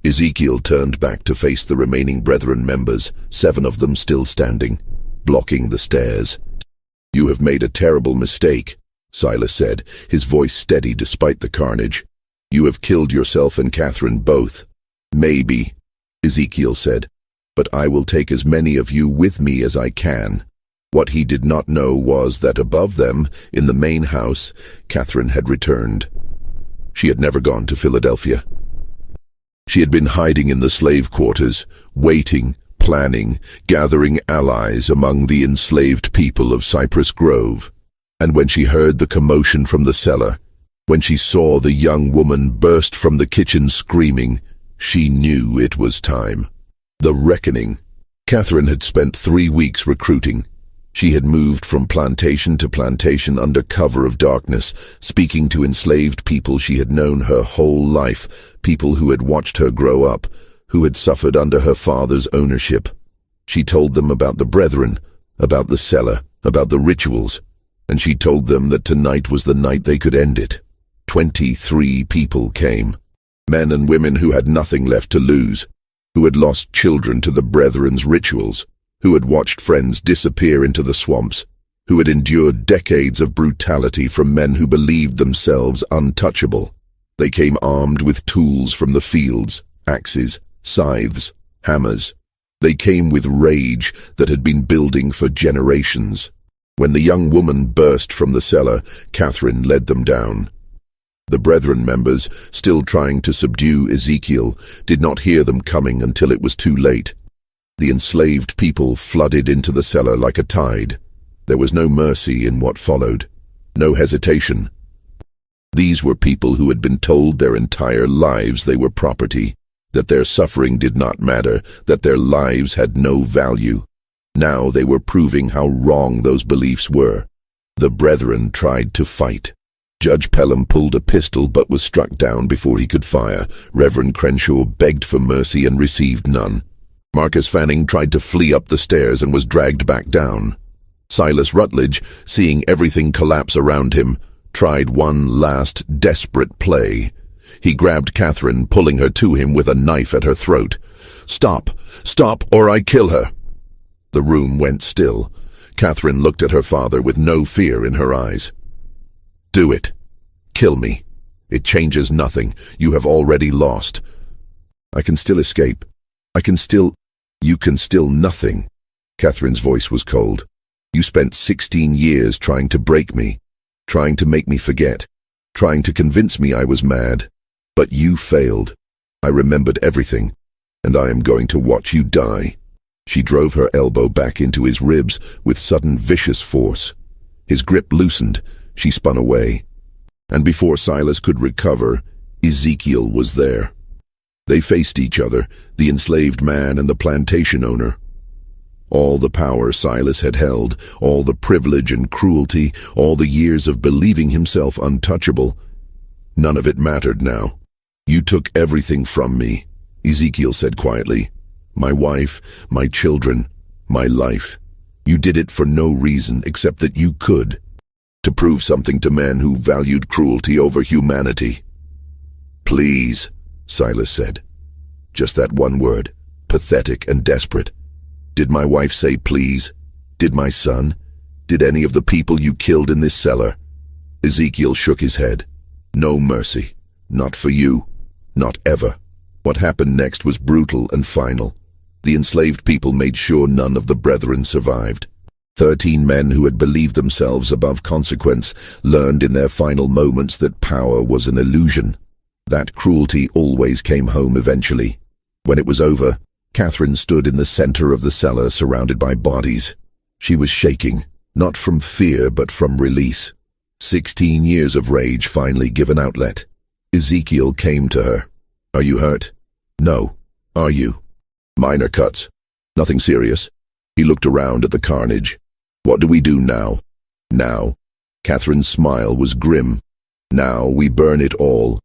Ezekiel turned back to face the remaining brethren members, 7 of them still standing, blocking the stairs. "You have made a terrible mistake," Silas said, his voice steady despite the carnage. "You have killed yourself and Catherine both." "Maybe," Ezekiel said, "but I will take as many of you with me as I can." What he did not know was that above them, in the main house, Catherine had returned. She had never gone to Philadelphia. She had been hiding in the slave quarters, waiting, planning, gathering allies among the enslaved people of Cypress Grove. And when she heard the commotion from the cellar, when she saw the young woman burst from the kitchen screaming, she knew it was time. The reckoning. Catherine had spent 3 weeks recruiting. She had moved from plantation to plantation under cover of darkness, speaking to enslaved people she had known her whole life, people who had watched her grow up, who had suffered under her father's ownership. She told them about the brethren, about the cellar, about the rituals, and she told them that tonight was the night they could end it. 23 people came. Men and women who had nothing left to lose, who had lost children to the brethren's rituals, who had watched friends disappear into the swamps, who had endured decades of brutality from men who believed themselves untouchable. They came armed with tools from the fields, axes, scythes, hammers. They came with rage that had been building for generations. When the young woman burst from the cellar, Catherine led them down. The brethren members, still trying to subdue Ezekiel, did not hear them coming until it was too late. The enslaved people flooded into the cellar like a tide. There was no mercy in what followed, no hesitation. These were people who had been told their entire lives they were property, that their suffering did not matter, that their lives had no value. Now they were proving how wrong those beliefs were. The brethren tried to fight. Judge Pelham pulled a pistol but was struck down before he could fire. Reverend Crenshaw begged for mercy and received none. Marcus Fanning tried to flee up the stairs and was dragged back down. Silas Rutledge, seeing everything collapse around him, tried one last desperate play. He grabbed Catherine, pulling her to him with a knife at her throat. "Stop! Stop, or I kill her!" The room went still. Catherine looked at her father with no fear in her eyes. "Do it. Kill me. It changes nothing. You have already lost. I can still escape. You can still nothing." Catherine's voice was cold. "You spent 16 years trying to break me, trying to make me forget, trying to convince me I was mad. But you failed. I remembered everything, and I am going to watch you die." She drove her elbow back into his ribs with sudden vicious force. His grip loosened. She spun away. And before Silas could recover, Ezekiel was there. They faced each other, the enslaved man and the plantation owner. All the power Silas had held, all the privilege and cruelty, all the years of believing himself untouchable, none of it mattered now. "You took everything from me," Ezekiel said quietly. "My wife, my children, my life. You did it for no reason except that you could, to prove something to men who valued cruelty over humanity." "Please," Silas said. Just that one word, pathetic and desperate. "Did my wife say please? Did my son? Did any of the people you killed in this cellar?" Ezekiel shook his head. "No mercy. Not for you. Not ever." What happened next was brutal and final. The enslaved people made sure none of the brethren survived. 13 men who had believed themselves above consequence learned in their final moments that power was an illusion. That cruelty always came home eventually. When it was over, Catherine stood in the center of the cellar, surrounded by bodies. She was shaking, not from fear but from release. 16 years of rage finally given outlet. Ezekiel came to her. "Are you hurt?" "No." "Are you?" "Minor cuts. Nothing serious." He looked around at the carnage. "What do we do now?" "Now." Catherine's smile was grim. "Now we burn it all.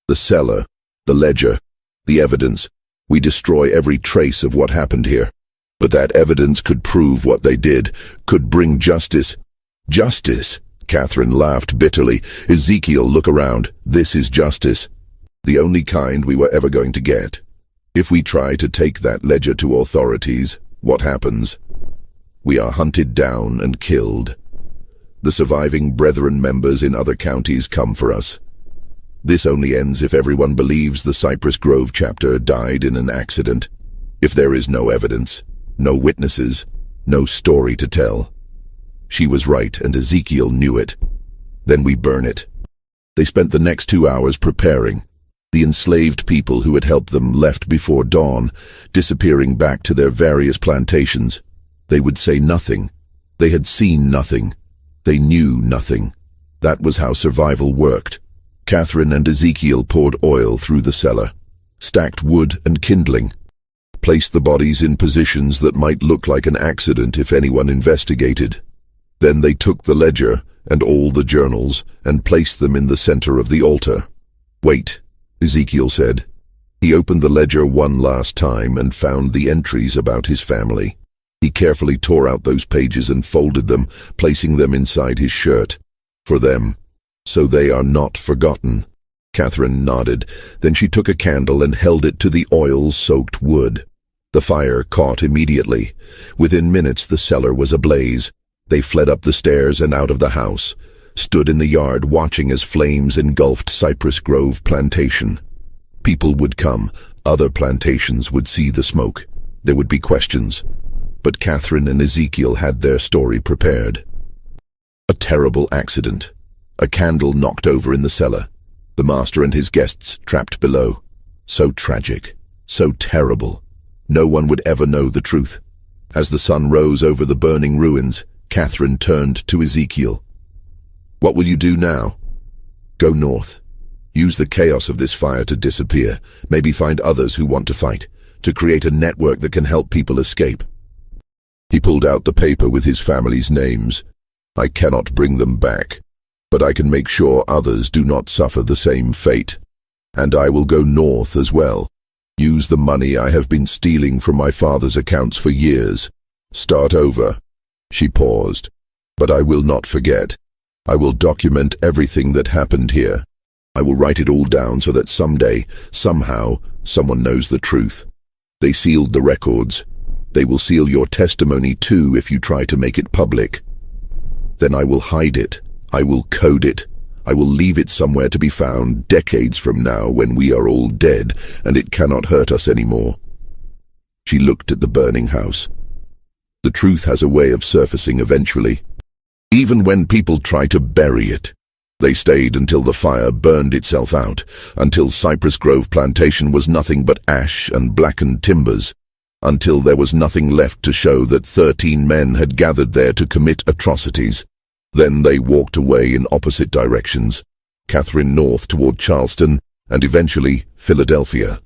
The cellar, the ledger, the evidence. We destroy every trace of what happened here. But that evidence could prove what they did, could bring justice." "Justice?" Catherine laughed bitterly. "Ezekiel, look around. This is justice. The only kind we were ever going to get. If we try to take that ledger to authorities, what happens? We are hunted down and killed. The surviving Brethren members in other counties come for us. This only ends if everyone believes the Cypress Grove chapter died in an accident. If there is no evidence, no witnesses, no story to tell." She was right, and Ezekiel knew it. "Then we burn it." They spent the next 2 hours preparing. The enslaved people who had helped them left before dawn, disappearing back to their various plantations. They would say nothing. They had seen nothing. They knew nothing. That was how survival worked. Catherine and Ezekiel poured oil through the cellar, stacked wood and kindling, placed the bodies in positions that might look like an accident if anyone investigated. Then they took the ledger and all the journals and placed them in the center of the altar. "Wait," Ezekiel said. He opened the ledger one last time and found the entries about his family. He carefully tore out those pages and folded them, placing them inside his shirt. "For them. So they are not forgotten." Catherine nodded. Then she took a candle and held it to the oil-soaked wood. The fire caught immediately. Within minutes the cellar was ablaze. They fled up the stairs and out of the house, stood in the yard watching as flames engulfed Cypress Grove plantation. People would come. Other plantations would see the smoke. There would be questions. But Catherine and Ezekiel had their story prepared. A terrible accident. A candle knocked over in the cellar. The master and his guests trapped below. So tragic. So terrible. No one would ever know the truth. As the sun rose over the burning ruins, Catherine turned to Ezekiel. "What will you do now?" "Go north. Use the chaos of this fire to disappear. Maybe find others who want to fight. To create a network that can help people escape." He pulled out the paper with his family's names. "I cannot bring them back, but I can make sure others do not suffer the same fate. And I will go north as well. Use the money I have been stealing from my father's accounts for years. Start over." She paused. "But I will not forget. I will document everything that happened here. I will write it all down so that someday, somehow, someone knows the truth. They sealed the records. They will seal your testimony too if you try to make it public. Then I will hide it. I will code it. I will leave it somewhere to be found decades from now when we are all dead and it cannot hurt us anymore." She looked at the burning house. The truth has a way of surfacing eventually. Even when people try to bury it. They stayed until the fire burned itself out, until Cypress Grove plantation was nothing but ash and blackened timbers, until there was nothing left to show that 13 men had gathered there to commit atrocities. Then they walked away in opposite directions, Catherine north toward Charleston, and eventually Philadelphia.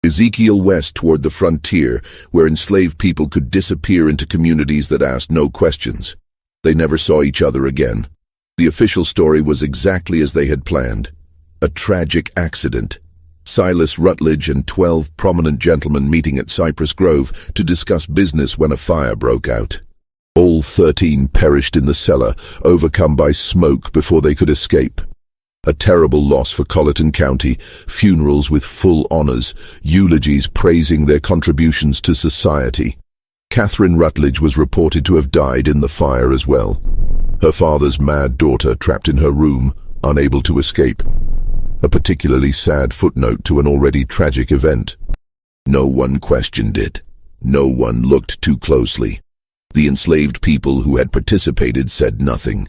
Ezekiel west toward the frontier, where enslaved people could disappear into communities that asked no questions. They never saw each other again. The official story was exactly as they had planned. A tragic accident. Silas Rutledge and 12 prominent gentlemen meeting at Cypress Grove to discuss business when a fire broke out. All 13 perished in the cellar, overcome by smoke before they could escape. A terrible loss for Colleton County, funerals with full honors, eulogies praising their contributions to society. Catherine Rutledge was reported to have died in the fire as well. Her father's mad daughter trapped in her room, unable to escape. A particularly sad footnote to an already tragic event. No one questioned it. No one looked too closely. The enslaved people who had participated said nothing.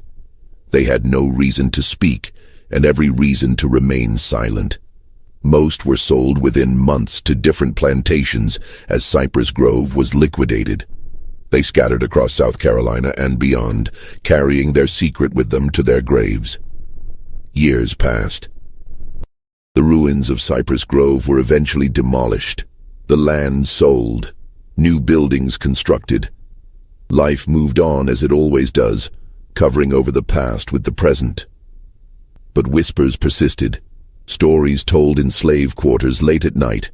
They had no reason to speak, and every reason to remain silent. Most were sold within months to different plantations as Cypress Grove was liquidated. They scattered across South Carolina and beyond, carrying their secret with them to their graves. Years passed. The ruins of Cypress Grove were eventually demolished, the land sold, new buildings constructed. Life moved on as it always does, covering over the past with the present. But whispers persisted, stories told in slave quarters late at night,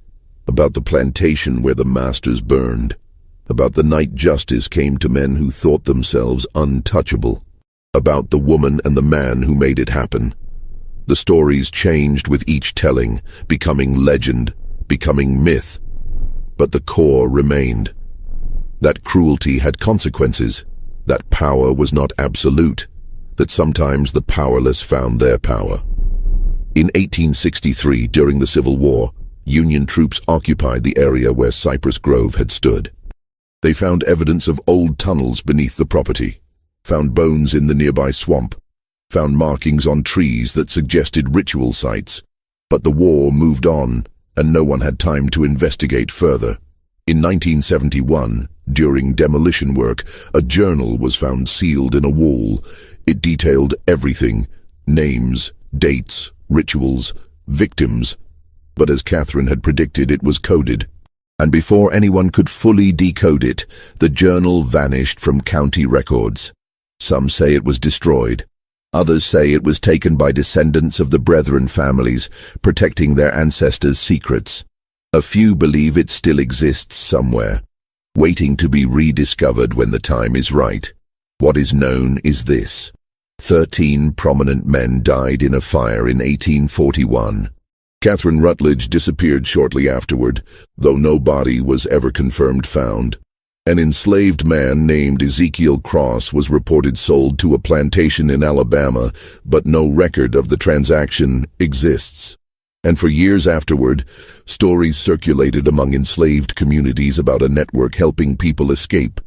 about the plantation where the masters burned, about the night justice came to men who thought themselves untouchable, about the woman and the man who made it happen. The stories changed with each telling, becoming legend, becoming myth, but the core remained. That cruelty had consequences, that power was not absolute, that sometimes the powerless found their power. In 1863, during the Civil War, Union troops occupied the area where Cypress Grove had stood. They found evidence of old tunnels beneath the property, found bones in the nearby swamp, found markings on trees that suggested ritual sites. But the war moved on, and no one had time to investigate further. In 1971, during demolition work, a journal was found sealed in a wall. It detailed everything: names, dates, rituals, victims. But as Catherine had predicted, it was coded. And before anyone could fully decode it, the journal vanished from county records. Some say it was destroyed. Others say it was taken by descendants of the Brethren families, protecting their ancestors' secrets. A few believe it still exists somewhere, waiting to be rediscovered when the time is right. What is known is this: 13 prominent men died in a fire in 1841. Catherine Rutledge disappeared shortly afterward, though no body was ever confirmed found. An enslaved man named Ezekiel Cross was reported sold to a plantation in Alabama, but no record of the transaction exists. And for years afterward, stories circulated among enslaved communities about a network helping people escape,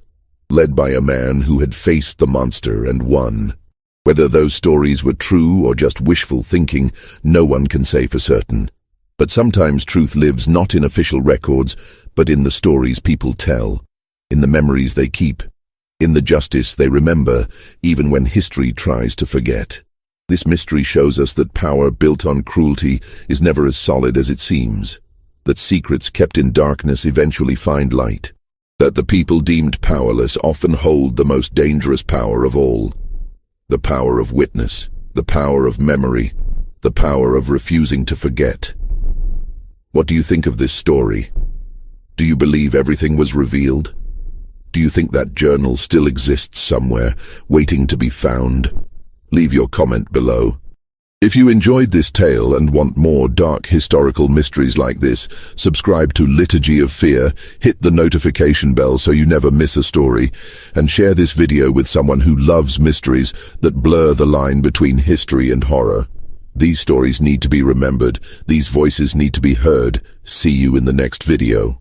led by a man who had faced the monster and won. Whether those stories were true or just wishful thinking, no one can say for certain. But sometimes truth lives not in official records, but in the stories people tell, in the memories they keep, in the justice they remember, even when history tries to forget. This mystery shows us that power built on cruelty is never as solid as it seems, that secrets kept in darkness eventually find light, that the people deemed powerless often hold the most dangerous power of all. The power of witness, the power of memory, the power of refusing to forget. What do you think of this story? Do you believe everything was revealed? Do you think that journal still exists somewhere, waiting to be found? Leave your comment below. If you enjoyed this tale and want more dark historical mysteries like this, subscribe to Liturgy of Fear, hit the notification bell so you never miss a story, and share this video with someone who loves mysteries that blur the line between history and horror. These stories need to be remembered. These voices need to be heard. See you in the next video.